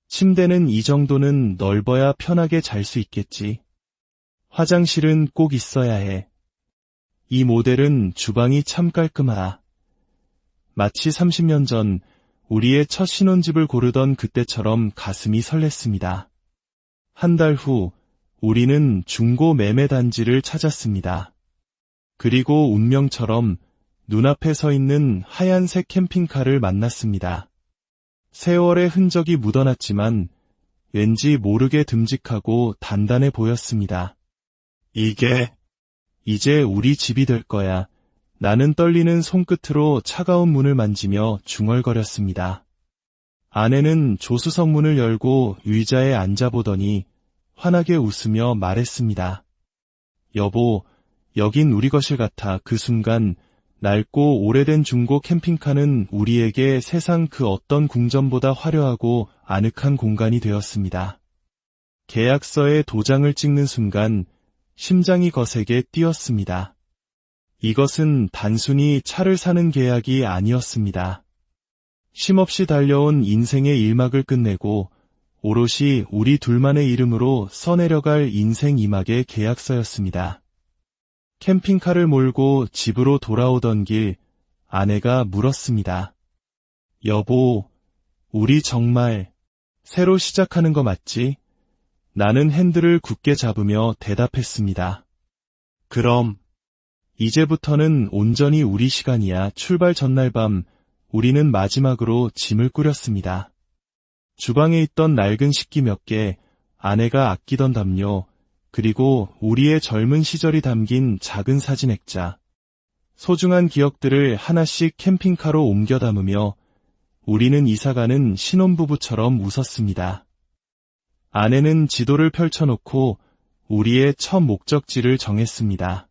침대는 이 정도는 넓어야 편하게 잘 수 있겠지. 화장실은 꼭 있어야 해. 이 모델은 주방이 참 깔끔하다. 마치 30년 전 우리의 첫 신혼집을 고르던 그때처럼 가슴이 설렜습니다. 한 달 후 우리는 중고 매매 단지를 찾았습니다. 그리고 운명처럼 눈앞에 서 있는 하얀색 캠핑카를 만났습니다. 세월의 흔적이 묻어났지만 왠지 모르게 듬직하고 단단해 보였습니다. 이제 우리 집이 될 거야. 나는 떨리는 손끝으로 차가운 문을 만지며 중얼거렸습니다. 아내는 조수석 문을 열고 의자에 앉아보더니 환하게 웃으며 말했습니다. 여보, 여긴 우리 거실 같아. 그 순간 낡고 오래된 중고 캠핑카는 우리에게 세상 그 어떤 궁전보다 화려하고 아늑한 공간이 되었습니다. 계약서에 도장을 찍는 순간 심장이 거세게 뛰었습니다. 이것은 단순히 차를 사는 계약이 아니었습니다. 쉼없이 달려온 인생의 일막을 끝내고 오롯이 우리 둘만의 이름으로 써내려갈 인생 2막의 계약서였습니다. 캠핑카를 몰고 집으로 돌아오던 길, 아내가 물었습니다. 여보, 우리 정말 새로 시작하는 거 맞지? 나는 핸들을 굳게 잡으며 대답했습니다. 그럼, 이제부터는 온전히 우리 시간이야. 출발 전날 밤, 우리는 마지막으로 짐을 꾸렸습니다. 주방에 있던 낡은 식기 몇 개, 아내가 아끼던 담요, 그리고 우리의 젊은 시절이 담긴 작은 사진 액자. 소중한 기억들을 하나씩 캠핑카로 옮겨 담으며 우리는 이사가는 신혼부부처럼 웃었습니다. 아내는 지도를 펼쳐놓고 우리의 첫 목적지를 정했습니다.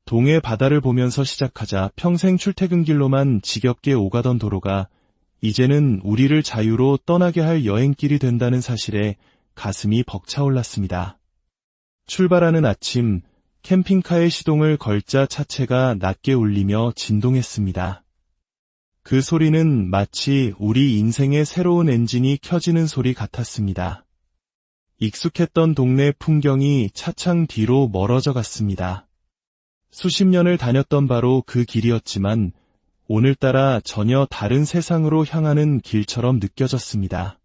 동해 바다를 보면서 시작하자. 평생 출퇴근길로만 지겹게 오가던 도로가 이제는 우리를 자유로 떠나게 할 여행길이 된다는 사실에 가슴이 벅차올랐습니다. 출발하는 아침, 캠핑카의 시동을 걸자 차체가 낮게 울리며 진동했습니다. 그 소리는 마치 우리 인생의 새로운 엔진이 켜지는 소리 같았습니다. 익숙했던 동네 풍경이 차창 뒤로 멀어져 갔습니다. 수십 년을 다녔던 바로 그 길이었지만 오늘따라 전혀 다른 세상으로 향하는 길처럼 느껴졌습니다.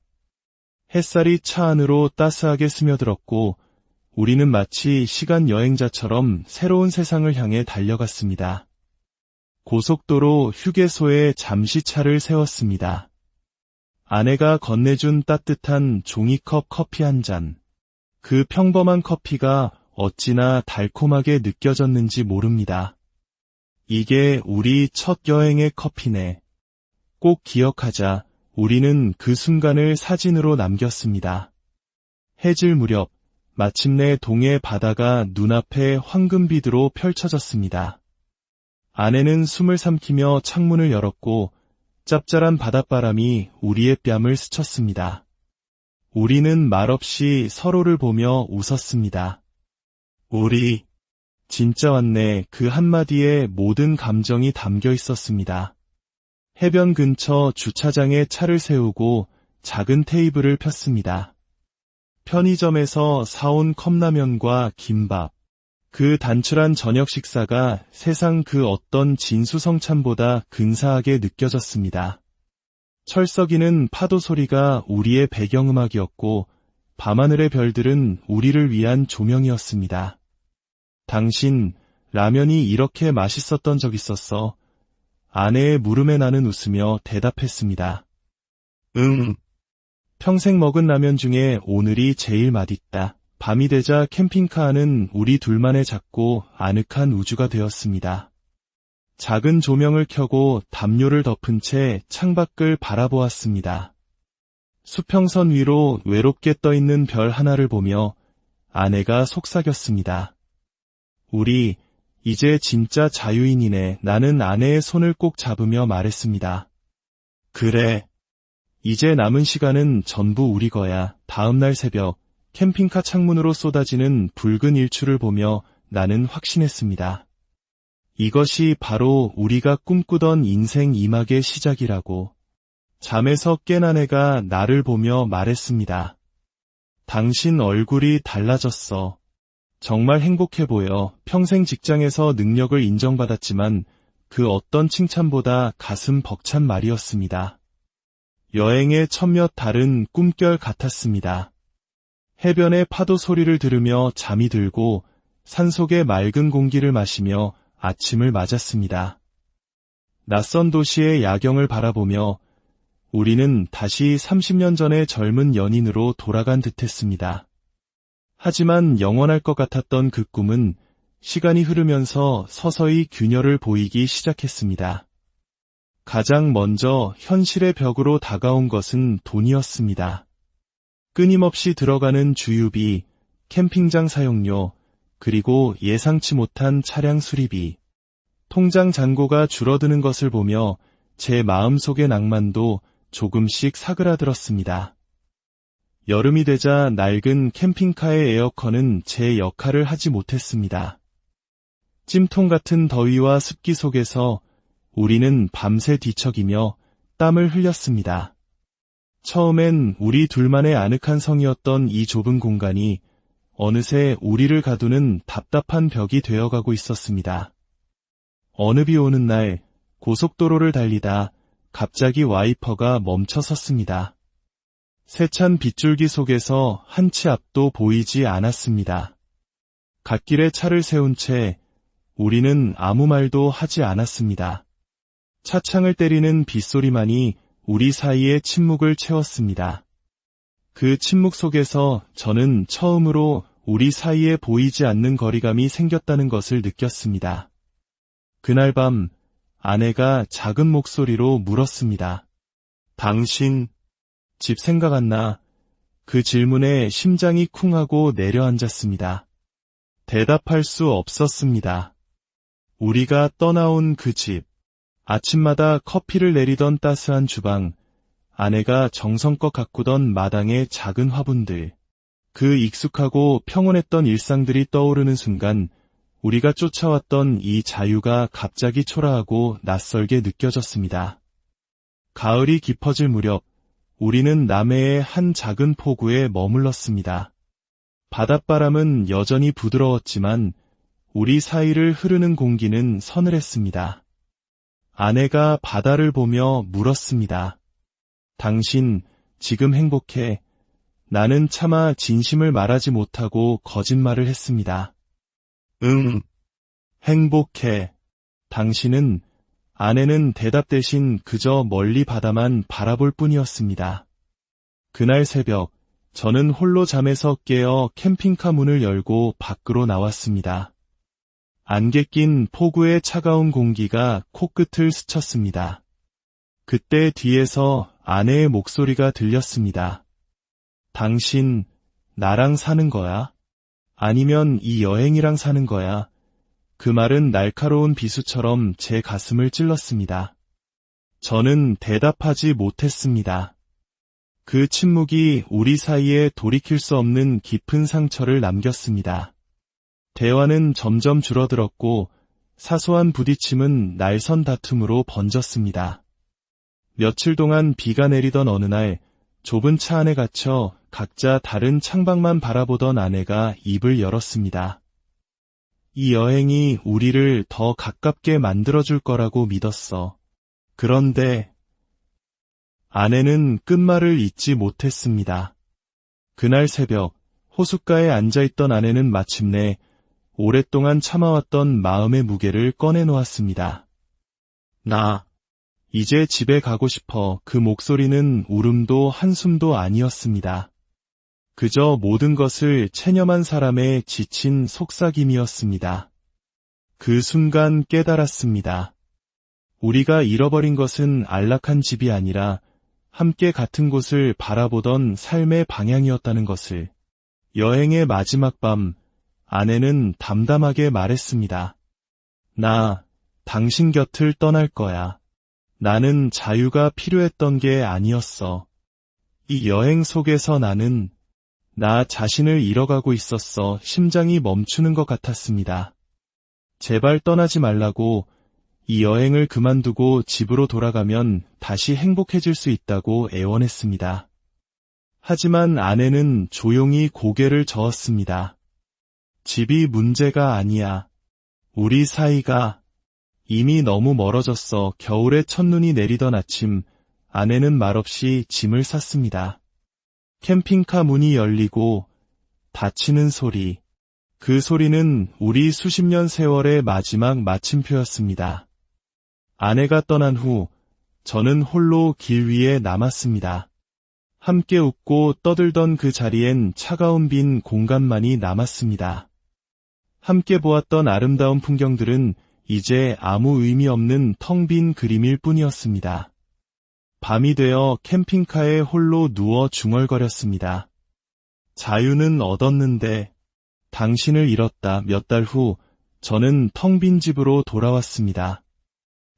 햇살이 차 안으로 따스하게 스며들었고 우리는 마치 시간 여행자처럼 새로운 세상을 향해 달려갔습니다. 고속도로 휴게소에 잠시 차를 세웠습니다. 아내가 건네준 따뜻한 종이컵 커피 한 잔. 그 평범한 커피가 어찌나 달콤하게 느껴졌는지 모릅니다. 이게 우리 첫 여행의 커피네. 꼭 기억하자. 우리는 그 순간을 사진으로 남겼습니다. 해질 무렵 마침내 동해 바다가 눈앞에 황금빛으로 펼쳐졌습니다. 아내는 숨을 삼키며 창문을 열었고 짭짤한 바닷바람이 우리의 뺨을 스쳤습니다. 우리는 말없이 서로를 보며 웃었습니다. 우리 진짜 왔네. 그 한마디에 모든 감정이 담겨 있었습니다. 해변 근처 주차장에 차를 세우고 작은 테이블을 폈습니다. 편의점에서 사온 컵라면과 김밥. 그 단출한 저녁 식사가 세상 그 어떤 진수성찬보다 근사하게 느껴졌습니다. 철썩이는 파도 소리가 우리의 배경음악이었고 밤하늘의 별들은 우리를 위한 조명이었습니다. 당신, 라면이 이렇게 맛있었던 적 있었어? 아내의 물음에 나는 웃으며 대답했습니다. 응. 평생 먹은 라면 중에 오늘이 제일 맛있다. 밤이 되자 캠핑카 안은 우리 둘만의 작고 아늑한 우주가 되었습니다. 작은 조명을 켜고 담요를 덮은 채 창밖을 바라보았습니다. 수평선 위로 외롭게 떠있는 별 하나를 보며 아내가 속삭였습니다. 우리 이제 진짜 자유인이네. 나는 아내의 손을 꼭 잡으며 말했습니다. 그래. 이제 남은 시간은 전부 우리 거야. 다음날 새벽 캠핑카 창문으로 쏟아지는 붉은 일출을 보며 나는 확신했습니다. 이것이 바로 우리가 꿈꾸던 인생 2막의 시작이라고. 잠에서 깬 아내가 나를 보며 말했습니다. 당신 얼굴이 달라졌어. 정말 행복해 보여. 평생 직장에서 능력을 인정받았지만 그 어떤 칭찬보다 가슴 벅찬 말이었습니다. 여행의 첫몇 달은 꿈결 같았습니다. 해변의 파도 소리를 들으며 잠이 들고 산속의 맑은 공기를 마시며 아침을 맞았습니다. 낯선 도시의 야경을 바라보며 우리는 다시 30년 전의 젊은 연인으로 돌아간 듯했습니다. 하지만 영원할 것 같았던 그 꿈은 시간이 흐르면서 서서히 균열을 보이기 시작했습니다. 가장 먼저 현실의 벽으로 다가온 것은 돈이었습니다. 끊임없이 들어가는 주유비, 캠핑장 사용료, 그리고 예상치 못한 차량 수리비, 통장 잔고가 줄어드는 것을 보며 제 마음속의 낭만도 조금씩 사그라들었습니다. 여름이 되자 낡은 캠핑카의 에어컨은 제 역할을 하지 못했습니다. 찜통 같은 더위와 습기 속에서 우리는 밤새 뒤척이며 땀을 흘렸습니다. 처음엔 우리 둘만의 아늑한 성이었던 이 좁은 공간이 어느새 우리를 가두는 답답한 벽이 되어가고 있었습니다. 어느 비 오는 날 고속도로를 달리다 갑자기 와이퍼가 멈춰 섰습니다. 세찬 빗줄기 속에서 한 치 앞도 보이지 않았습니다. 갓길에 차를 세운 채 우리는 아무 말도 하지 않았습니다. 차창을 때리는 빗소리만이 우리 사이의 침묵을 채웠습니다. 그 침묵 속에서 저는 처음으로 우리 사이에 보이지 않는 거리감이 생겼다는 것을 느꼈습니다. 그날 밤 아내가 작은 목소리로 물었습니다. 당신 집 생각 안 나? 그 질문에 심장이 쿵하고 내려앉았습니다. 대답할 수 없었습니다. 우리가 떠나온 그 집, 아침마다 커피를 내리던 따스한 주방, 아내가 정성껏 가꾸던 마당의 작은 화분들, 그 익숙하고 평온했던 일상들이 떠오르는 순간 우리가 쫓아왔던 이 자유가 갑자기 초라하고 낯설게 느껴졌습니다. 가을이 깊어질 무렵 우리는 남해의 한 작은 포구에 머물렀습니다. 바닷바람은 여전히 부드러웠지만 우리 사이를 흐르는 공기는 서늘했습니다. 아내가 바다를 보며 물었습니다. 당신 지금 행복해? 나는 차마 진심을 말하지 못하고 거짓말을 했습니다. 응, 행복해. 당신은? 아내는 대답 대신 그저 멀리 바다만 바라볼 뿐이었습니다. 그날 새벽, 저는 홀로 잠에서 깨어 캠핑카 문을 열고 밖으로 나왔습니다. 안개 낀 폭우의 차가운 공기가 코끝을 스쳤습니다. 그때 뒤에서 아내의 목소리가 들렸습니다. 당신, 나랑 사는 거야? 아니면 이 여행이랑 사는 거야? 그 말은 날카로운 비수처럼 제 가슴을 찔렀습니다. 저는 대답하지 못했습니다. 그 침묵이 우리 사이에 돌이킬 수 없는 깊은 상처를 남겼습니다. 대화는 점점 줄어들었고 사소한 부딪힘은 날선 다툼으로 번졌습니다. 며칠 동안 비가 내리던 어느 날 좁은 차 안에 갇혀 각자 다른 창밖만 바라보던 아내가 입을 열었습니다. 이 여행이 우리를 더 가깝게 만들어줄 거라고 믿었어. 그런데 아내는 끝말을 잇지 못했습니다. 그날 새벽 호숫가에 앉아있던 아내는 마침내 오랫동안 참아왔던 마음의 무게를 꺼내놓았습니다. 나 이제 집에 가고 싶어. 그 목소리는 울음도 한숨도 아니었습니다. 그저 모든 것을 체념한 사람의 지친 속삭임이었습니다. 그 순간 깨달았습니다. 우리가 잃어버린 것은 안락한 집이 아니라 함께 같은 곳을 바라보던 삶의 방향이었다는 것을. 여행의 마지막 밤, 아내는 담담하게 말했습니다. 나, 당신 곁을 떠날 거야. 나는 자유가 필요했던 게 아니었어. 이 여행 속에서 나는 나 자신을 잃어가고 있었어. 심장이 멈추는 것 같았습니다. 제발 떠나지 말라고. 이 여행을 그만두고 집으로 돌아가면 다시 행복해질 수 있다고 애원했습니다. 하지만 아내는 조용히 고개를 저었습니다. 집이 문제가 아니야. 우리 사이가 이미 너무 멀어졌어. 겨울에 첫눈이 내리던 아침, 아내는 말없이 짐을 쌌습니다. 캠핑카 문이 열리고 닫히는 소리. 그 소리는 우리 수십 년 세월의 마지막 마침표였습니다. 아내가 떠난 후 저는 홀로 길 위에 남았습니다. 함께 웃고 떠들던 그 자리엔 차가운 빈 공간만이 남았습니다. 함께 보았던 아름다운 풍경들은 이제 아무 의미 없는 텅 빈 그림일 뿐이었습니다. 밤이 되어 캠핑카에 홀로 누워 중얼거렸습니다. 자유는 얻었는데 당신을 잃었다. 몇 달 후 저는 텅 빈 집으로 돌아왔습니다.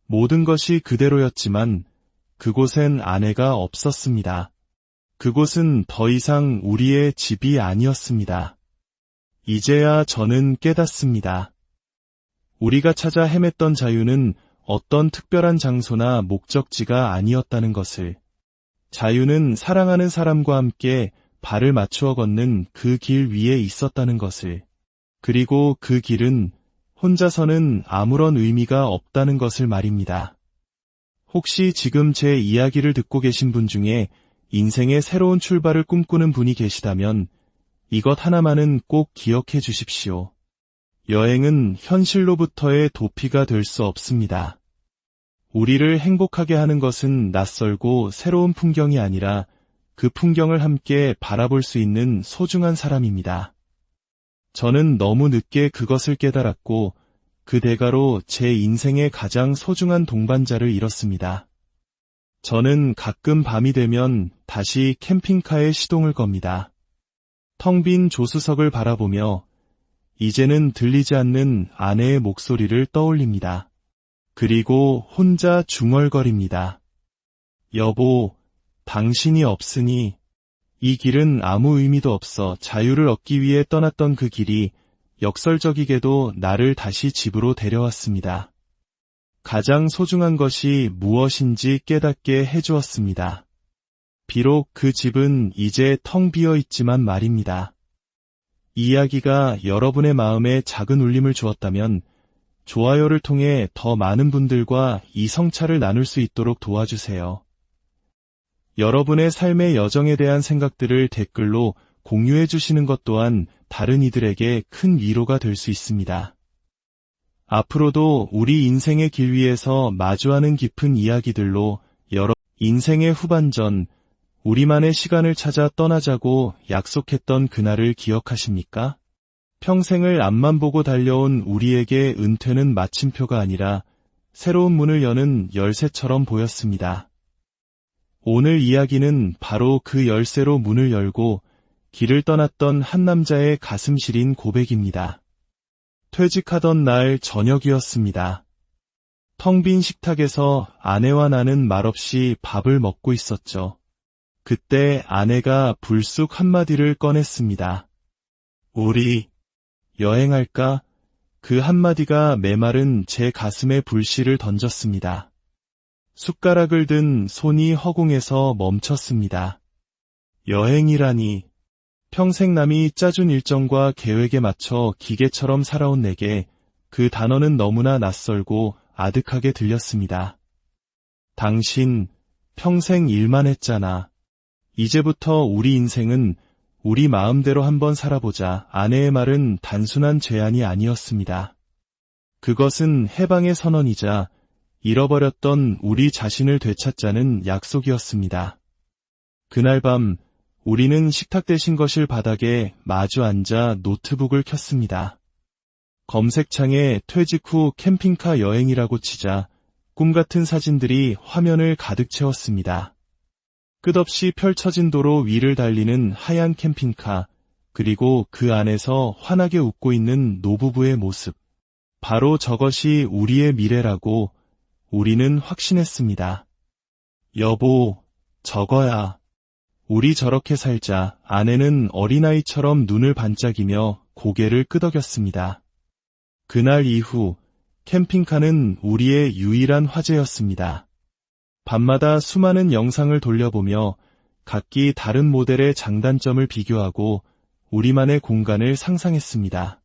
모든 것이 그대로였지만 그곳엔 아내가 없었습니다. 그곳은 더 이상 우리의 집이 아니었습니다. 이제야 저는 깨닫습니다. 우리가 찾아 헤맸던 자유는 어떤 특별한 장소나 목적지가 아니었다는 것을. 자유는 사랑하는 사람과 함께 발을 맞추어 걷는 그 길 위에 있었다는 것을. 그리고 그 길은 혼자서는 아무런 의미가 없다는 것을 말입니다. 혹시 지금 제 이야기를 듣고 계신 분 중에 인생의 새로운 출발을 꿈꾸는 분이 계시다면 이것 하나만은 꼭 기억해 주십시오. 여행은 현실로부터의 도피가 될 수 없습니다. 우리를 행복하게 하는 것은 낯설고 새로운 풍경이 아니라 그 풍경을 함께 바라볼 수 있는 소중한 사람입니다. 저는 너무 늦게 그것을 깨달았고 그 대가로 제 인생의 가장 소중한 동반자를 잃었습니다. 저는 가끔 밤이 되면 다시 캠핑카에 시동을 겁니다. 텅 빈 조수석을 바라보며 이제는 들리지 않는 아내의 목소리를 떠올립니다. 그리고 혼자 중얼거립니다. 여보, 당신이 없으니 이 길은 아무 의미도 없어. 자유를 얻기 위해 떠났던 그 길이 역설적이게도 나를 다시 집으로 데려왔습니다. 가장 소중한 것이 무엇인지 깨닫게 해주었습니다. 비록 그 집은 이제 텅 비어 있지만 말입니다. 이 이야기가 여러분의 마음에 작은 울림을 주었다면 좋아요를 통해 더 많은 분들과 이 성찰을 나눌 수 있도록 도와주세요. 여러분의 삶의 여정에 대한 생각들을 댓글로 공유해 주시는 것 또한 다른 이들에게 큰 위로가 될 수 있습니다. 앞으로도 우리 인생의 길 위에서 마주하는 깊은 이야기들로 인생의 후반전, 우리만의 시간을 찾아 떠나자고 약속했던 그날을 기억하십니까? 평생을 앞만 보고 달려온 우리에게 은퇴는 마침표가 아니라 새로운 문을 여는 열쇠처럼 보였습니다. 오늘 이야기는 바로 그 열쇠로 문을 열고 길을 떠났던 한 남자의 가슴 시린 고백입니다. 퇴직하던 날 저녁이었습니다. 텅 빈 식탁에서 아내와 나는 말없이 밥을 먹고 있었죠. 그때 아내가 불쑥 한마디를 꺼냈습니다. 우리 여행할까? 그 한마디가 메마른 제 가슴에 불씨를 던졌습니다. 숟가락을 든 손이 허공에서 멈췄습니다. 여행이라니. 평생 남이 짜준 일정과 계획에 맞춰 기계처럼 살아온 내게 그 단어는 너무나 낯설고 아득하게 들렸습니다. 당신 평생 일만 했잖아. 이제부터 우리 인생은 우리 마음대로 한번 살아보자. 아내의 말은 단순한 제안이 아니었습니다. 그것은 해방의 선언이자 잃어버렸던 우리 자신을 되찾자는 약속이었습니다. 그날 밤 우리는 식탁 대신 거실 바닥에 마주 앉아 노트북을 켰습니다. 검색창에 퇴직 후 캠핑카 여행이라고 치자 꿈같은 사진들이 화면을 가득 채웠습니다. 끝없이 펼쳐진 도로 위를 달리는 하얀 캠핑카, 그리고 그 안에서 환하게 웃고 있는 노부부의 모습. 바로 저것이 우리의 미래라고 우리는 확신했습니다. 여보, 저거야. 우리 저렇게 살자. 아내는 어린아이처럼 눈을 반짝이며 고개를 끄덕였습니다. 그날 이후 캠핑카는 우리의 유일한 화제였습니다. 밤마다 수많은 영상을 돌려보며 각기 다른 모델의 장단점을 비교하고 우리만의 공간을 상상했습니다.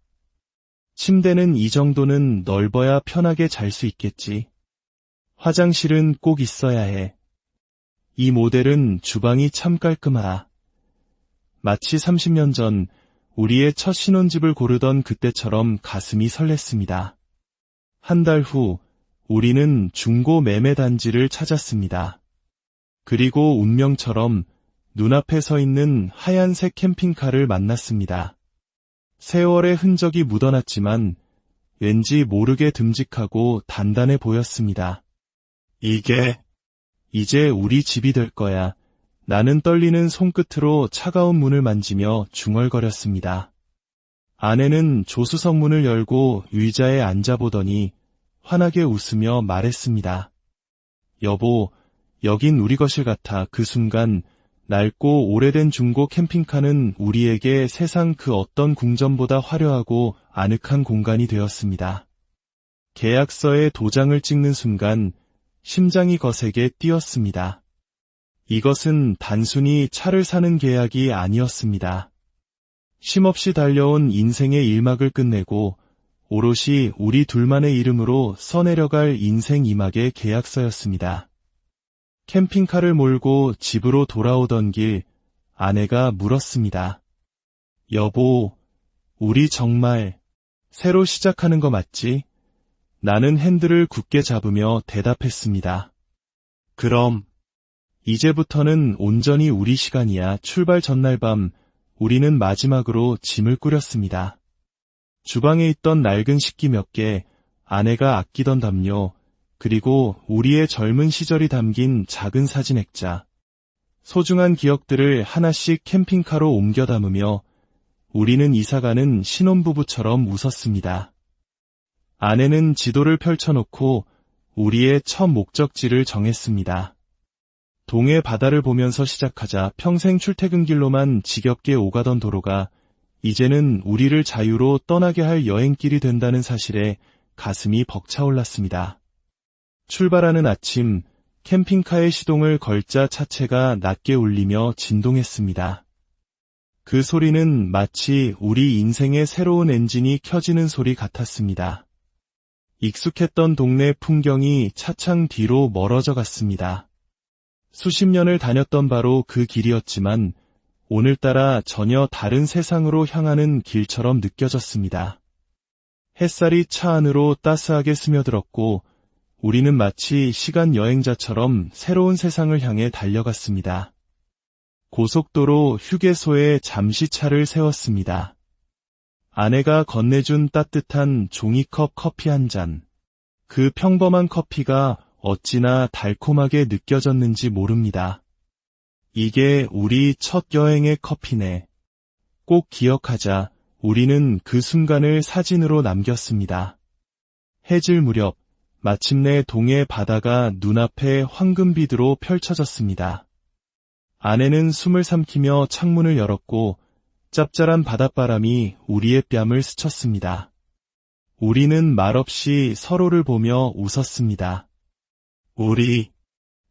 침대는 이 정도는 넓어야 편하게 잘 수 있겠지. 화장실은 꼭 있어야 해. 이 모델은 주방이 참 깔끔하다. 마치 30년 전 우리의 첫 신혼집을 고르던 그때처럼 가슴이 설렜습니다. 한 달 후 우리는 중고 매매 단지를 찾았습니다. 그리고 운명처럼 눈앞에 서 있는 하얀색 캠핑카를 만났습니다. 세월의 흔적이 묻어났지만 왠지 모르게 듬직하고 단단해 보였습니다. 이제 우리 집이 될 거야. 나는 떨리는 손끝으로 차가운 문을 만지며 중얼거렸습니다. 아내는 조수석 문을 열고 의자에 앉아보더니 환하게 웃으며 말했습니다. 여보, 여긴 우리 거실 같아. 그 순간 낡고 오래된 중고 캠핑카는 우리에게 세상 그 어떤 궁전보다 화려하고 아늑한 공간이 되었습니다. 계약서에 도장을 찍는 순간 심장이 거세게 뛰었습니다. 이것은 단순히 차를 사는 계약이 아니었습니다. 쉼없이 달려온 인생의 일막을 끝내고 오롯이 우리 둘만의 이름으로 써내려갈 인생 2막의 계약서였습니다. 캠핑카를 몰고 집으로 돌아오던 길, 아내가 물었습니다. 여보, 우리 정말 새로 시작하는 거 맞지? 나는 핸들을 굳게 잡으며 대답했습니다. 그럼, 이제부터는 온전히 우리 시간이야. 출발 전날 밤, 우리는 마지막으로 짐을 꾸렸습니다. 주방에 있던 낡은 식기 몇 개, 아내가 아끼던 담요, 그리고 우리의 젊은 시절이 담긴 작은 사진 액자. 소중한 기억들을 하나씩 캠핑카로 옮겨 담으며 우리는 이사가는 신혼부부처럼 웃었습니다. 아내는 지도를 펼쳐놓고 우리의 첫 목적지를 정했습니다. 동해 바다를 보면서 시작하자. 평생 출퇴근길로만 지겹게 오가던 도로가 이제는 우리를 자유로 떠나게 할 여행길이 된다는 사실에 가슴이 벅차올랐습니다. 출발하는 아침, 캠핑카의 시동을 걸자 차체가 낮게 울리며 진동했습니다. 그 소리는 마치 우리 인생의 새로운 엔진이 켜지는 소리 같았습니다. 익숙했던 동네 풍경이 차창 뒤로 멀어져 갔습니다. 수십 년을 다녔던 바로 그 길이었지만 오늘따라 전혀 다른 세상으로 향하는 길처럼 느껴졌습니다. 햇살이 차 안으로 따스하게 스며들었고 우리는 마치 시간 여행자처럼 새로운 세상을 향해 달려갔습니다. 고속도로 휴게소에 잠시 차를 세웠습니다. 아내가 건네준 따뜻한 종이컵 커피 한 잔. 그 평범한 커피가 어찌나 달콤하게 느껴졌는지 모릅니다. 이게 우리 첫 여행의 커피네. 꼭 기억하자. 우리는 그 순간을 사진으로 남겼습니다. 해질 무렵 마침내 동해 바다가 눈앞에 황금비드로 펼쳐졌습니다. 아내는 숨을 삼키며 창문을 열었고 짭짤한 바닷바람이 우리의 뺨을 스쳤습니다. 우리는 말없이 서로를 보며 웃었습니다. 우리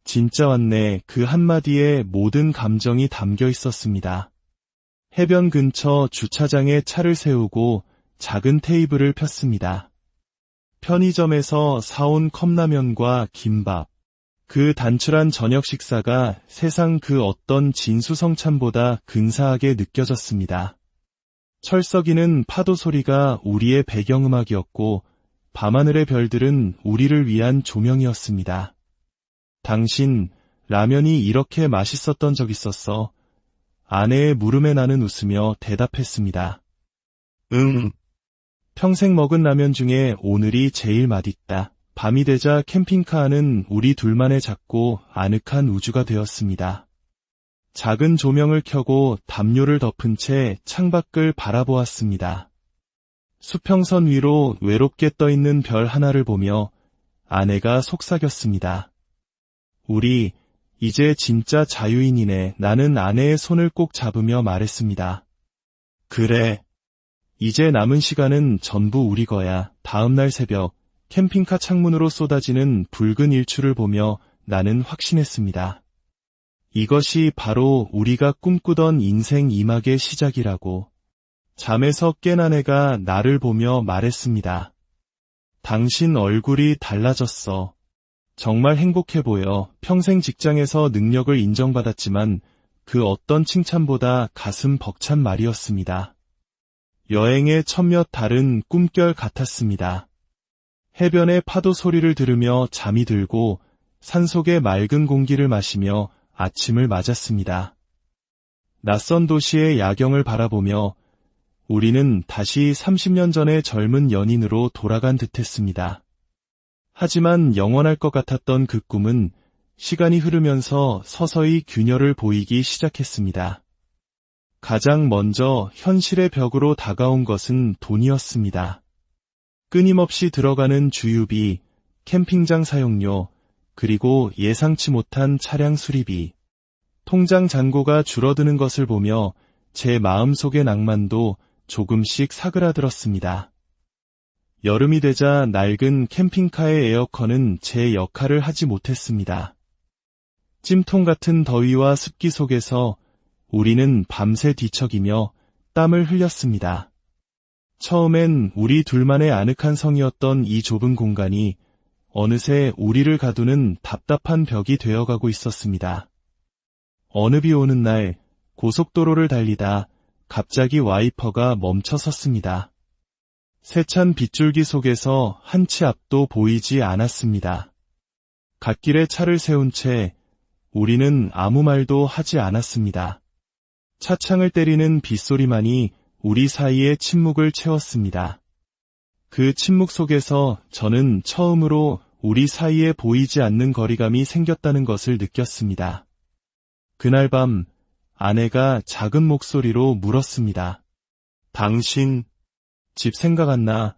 진짜 왔네. 그 한마디에 모든 감정이 담겨 있었습니다. 해변 근처 주차장에 차를 세우고 작은 테이블을 폈습니다. 편의점에서 사온 컵라면과 김밥. 그 단출한 저녁 식사가 세상 그 어떤 진수성찬보다 근사하게 느껴졌습니다. 철썩이는 파도 소리가 우리의 배경음악이었고 밤하늘의 별들은 우리를 위한 조명이었습니다. 당신, 라면이 이렇게 맛있었던 적 있었어? 아내의 물음에 나는 웃으며 대답했습니다. 응. 평생 먹은 라면 중에 오늘이 제일 맛있다. 밤이 되자 캠핑카 안은 우리 둘만의 작고 아늑한 우주가 되었습니다. 작은 조명을 켜고 담요를 덮은 채 창밖을 바라보았습니다. 수평선 위로 외롭게 떠있는 별 하나를 보며 아내가 속삭였습니다. 우리 이제 진짜 자유인이네. 나는 아내의 손을 꼭 잡으며 말했습니다. 그래. 이제 남은 시간은 전부 우리 거야. 다음날 새벽 캠핑카 창문으로 쏟아지는 붉은 일출을 보며 나는 확신했습니다. 이것이 바로 우리가 꿈꾸던 인생 2막의 시작이라고. 잠에서 깬 아내가 나를 보며 말했습니다. 당신 얼굴이 달라졌어. 정말 행복해 보여. 평생 직장에서 능력을 인정받았지만 그 어떤 칭찬보다 가슴 벅찬 말이었습니다. 여행의 첫몇 달은 꿈결 같았습니다. 해변의 파도 소리를 들으며 잠이 들고 산속의 맑은 공기를 마시며 아침을 맞았습니다. 낯선 도시의 야경을 바라보며 우리는 다시 30년 전의 젊은 연인으로 돌아간 듯했습니다. 하지만 영원할 것 같았던 그 꿈은 시간이 흐르면서 서서히 균열을 보이기 시작했습니다. 가장 먼저 현실의 벽으로 다가온 것은 돈이었습니다. 끊임없이 들어가는 주유비, 캠핑장 사용료, 그리고 예상치 못한 차량 수리비, 통장 잔고가 줄어드는 것을 보며 제 마음속의 낭만도 조금씩 사그라들었습니다. 여름이 되자 낡은 캠핑카의 에어컨은 제 역할을 하지 못했습니다. 찜통 같은 더위와 습기 속에서 우리는 밤새 뒤척이며 땀을 흘렸습니다. 처음엔 우리 둘만의 아늑한 성이었던 이 좁은 공간이 어느새 우리를 가두는 답답한 벽이 되어가고 있었습니다. 어느 비 오는 날 고속도로를 달리다 갑자기 와이퍼가 멈춰 섰습니다. 세찬 빗줄기 속에서 한 치 앞도 보이지 않았습니다. 갓길에 차를 세운 채 우리는 아무 말도 하지 않았습니다. 차창을 때리는 빗소리만이 우리 사이의 침묵을 채웠습니다. 그 침묵 속에서 저는 처음으로 우리 사이에 보이지 않는 거리감이 생겼다는 것을 느꼈습니다. 그날 밤 아내가 작은 목소리로 물었습니다. 당신 집 생각 안 나?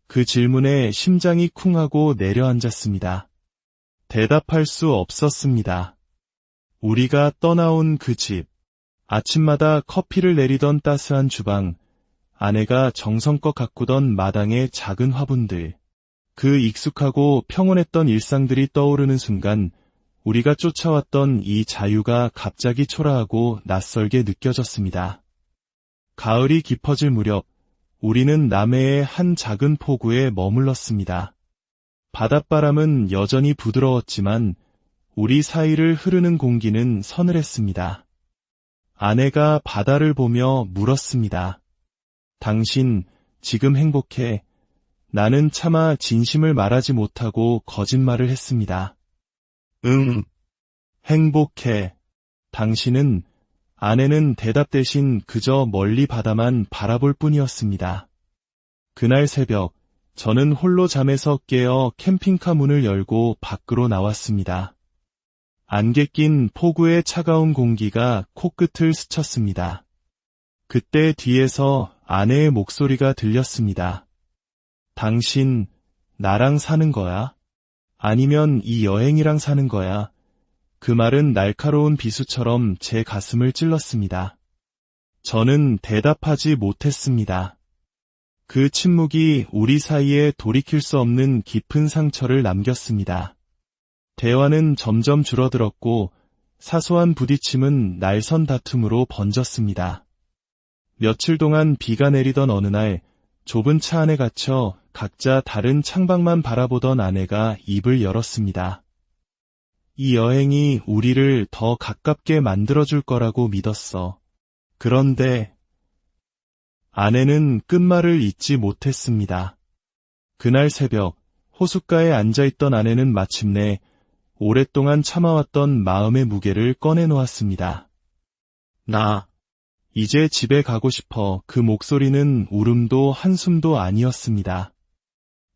그 질문에 심장이 쿵하고 내려앉았습니다. 대답할 수 없었습니다. 우리가 떠나온 그 집, 아침마다 커피를 내리던 따스한 주방, 아내가 정성껏 가꾸던 마당의 작은 화분들, 그 익숙하고 평온했던 일상들이 떠오르는 순간 우리가 쫓아왔던 이 자유가 갑자기 초라하고 낯설게 느껴졌습니다. 가을이 깊어질 무렵 우리는 남해의 한 작은 포구에 머물렀습니다. 바닷바람은 여전히 부드러웠지만 우리 사이를 흐르는 공기는 서늘했습니다. 아내가 바다를 보며 물었습니다. 당신 지금 행복해? 나는 차마 진심을 말하지 못하고 거짓말을 했습니다. 응, 행복해. 당신은, 아내는 대답 대신 그저 멀리 바다만 바라볼 뿐이었습니다. 그날 새벽, 저는 홀로 잠에서 깨어 캠핑카 문을 열고 밖으로 나왔습니다. 안개 낀 폭우의 차가운 공기가 코끝을 스쳤습니다. 그때 뒤에서 아내의 목소리가 들렸습니다. 당신, 나랑 사는 거야? 아니면 이 여행이랑 사는 거야? 그 말은 날카로운 비수처럼 제 가슴을 찔렀습니다. 저는 대답하지 못했습니다. 그 침묵이 우리 사이에 돌이킬 수 없는 깊은 상처를 남겼습니다. 대화는 점점 줄어들었고 사소한 부딪힘은 날선 다툼으로 번졌습니다. 며칠 동안 비가 내리던 어느 날 좁은 차 안에 갇혀 각자 다른 창밖만 바라보던 아내가 입을 열었습니다. 이 여행이 우리를 더 가깝게 만들어줄 거라고 믿었어. 그런데 아내는 끝말을 잇지 못했습니다. 그날 새벽 호숫가에 앉아있던 아내는 마침내 오랫동안 참아왔던 마음의 무게를 꺼내놓았습니다. 나 이제 집에 가고 싶어. 그 목소리는 울음도 한숨도 아니었습니다.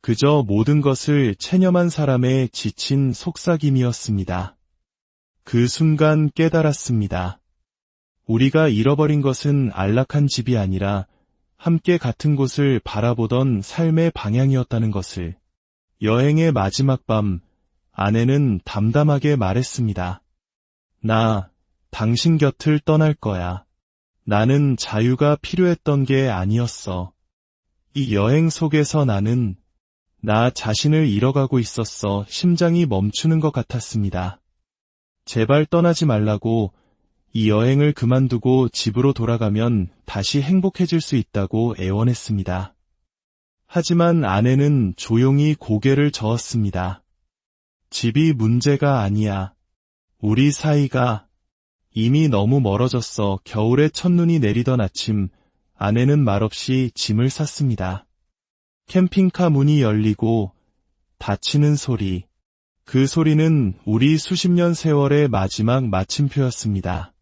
그저 모든 것을 체념한 사람의 지친 속삭임이었습니다. 그 순간 깨달았습니다. 우리가 잃어버린 것은 안락한 집이 아니라 함께 같은 곳을 바라보던 삶의 방향이었다는 것을. 여행의 마지막 밤, 아내는 담담하게 말했습니다. 나, 당신 곁을 떠날 거야. 나는 자유가 필요했던 게 아니었어. 이 여행 속에서 나는 나 자신을 잃어가고 있었어. 심장이 멈추는 것 같았습니다. 제발 떠나지 말라고, 이 여행을 그만두고 집으로 돌아가면 다시 행복해질 수 있다고 애원했습니다. 하지만 아내는 조용히 고개를 저었습니다. 집이 문제가 아니야. 우리 사이가 이미 너무 멀어졌어. 겨울에 첫눈이 내리던 아침, 아내는 말없이 짐을 쌌습니다. 캠핑카 문이 열리고 닫히는 소리. 그 소리는 우리 수십 년 세월의 마지막 마침표였습니다.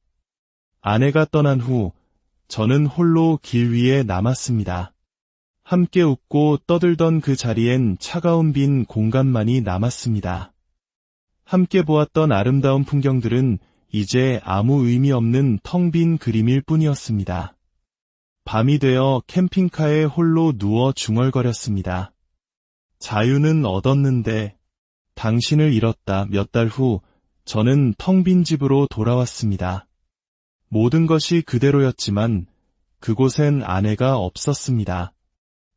아내가 떠난 후 저는 홀로 길 위에 남았습니다. 함께 웃고 떠들던 그 자리엔 차가운 빈 공간만이 남았습니다. 함께 보았던 아름다운 풍경들은 이제 아무 의미 없는 텅 빈 그림일 뿐이었습니다. 밤이 되어 캠핑카에 홀로 누워 중얼거렸습니다. 자유는 얻었는데 당신을 잃었다. 몇 달 후 저는 텅 빈 집으로 돌아왔습니다. 모든 것이 그대로였지만 그곳엔 아내가 없었습니다.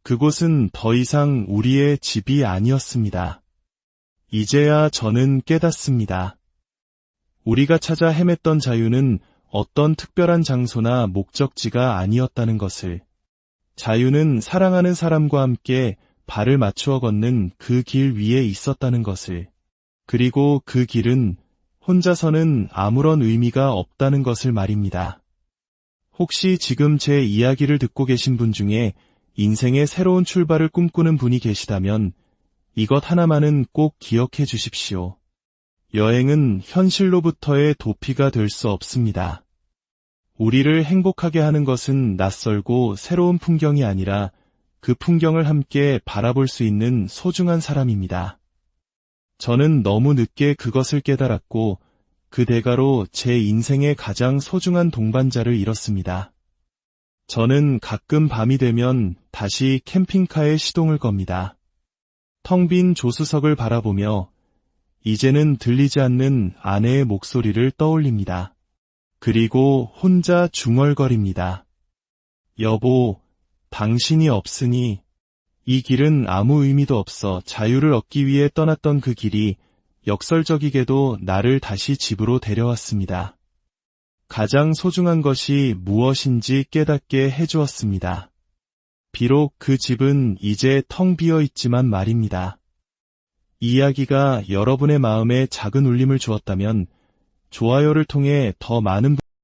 그곳은 더 이상 우리의 집이 아니었습니다. 이제야 저는 깨닫습니다. 우리가 찾아 헤맸던 자유는 어떤 특별한 장소나 목적지가 아니었다는 것을. 자유는 사랑하는 사람과 함께 발을 맞추어 걷는 그 길 위에 있었다는 것을. 그리고 그 길은 혼자서는 아무런 의미가 없다는 것을 말입니다. 혹시 지금 제 이야기를 듣고 계신 분 중에 인생의 새로운 출발을 꿈꾸는 분이 계시다면 이것 하나만은 꼭 기억해 주십시오. 여행은 현실로부터의 도피가 될 수 없습니다. 우리를 행복하게 하는 것은 낯설고 새로운 풍경이 아니라 그 풍경을 함께 바라볼 수 있는 소중한 사람입니다. 저는 너무 늦게 그것을 깨달았고 그 대가로 제 인생의 가장 소중한 동반자를 잃었습니다. 저는 가끔 밤이 되면 다시 캠핑카에 시동을 겁니다. 텅 빈 조수석을 바라보며 이제는 들리지 않는 아내의 목소리를 떠올립니다. 그리고 혼자 중얼거립니다. 여보, 당신이 없으니 이 길은 아무 의미도 없어 자유를 얻기 위해 떠났던 그 길이 역설적이게도 나를 다시 집으로 데려왔습니다. 가장 소중한 것이 무엇인지 깨닫게 해주었습니다. 비록 그 집은 이제 텅 비어 있지만 말입니다. 이 이야기가 여러분의 마음에 작은 울림을 주었다면 좋아요를 통해 더 많은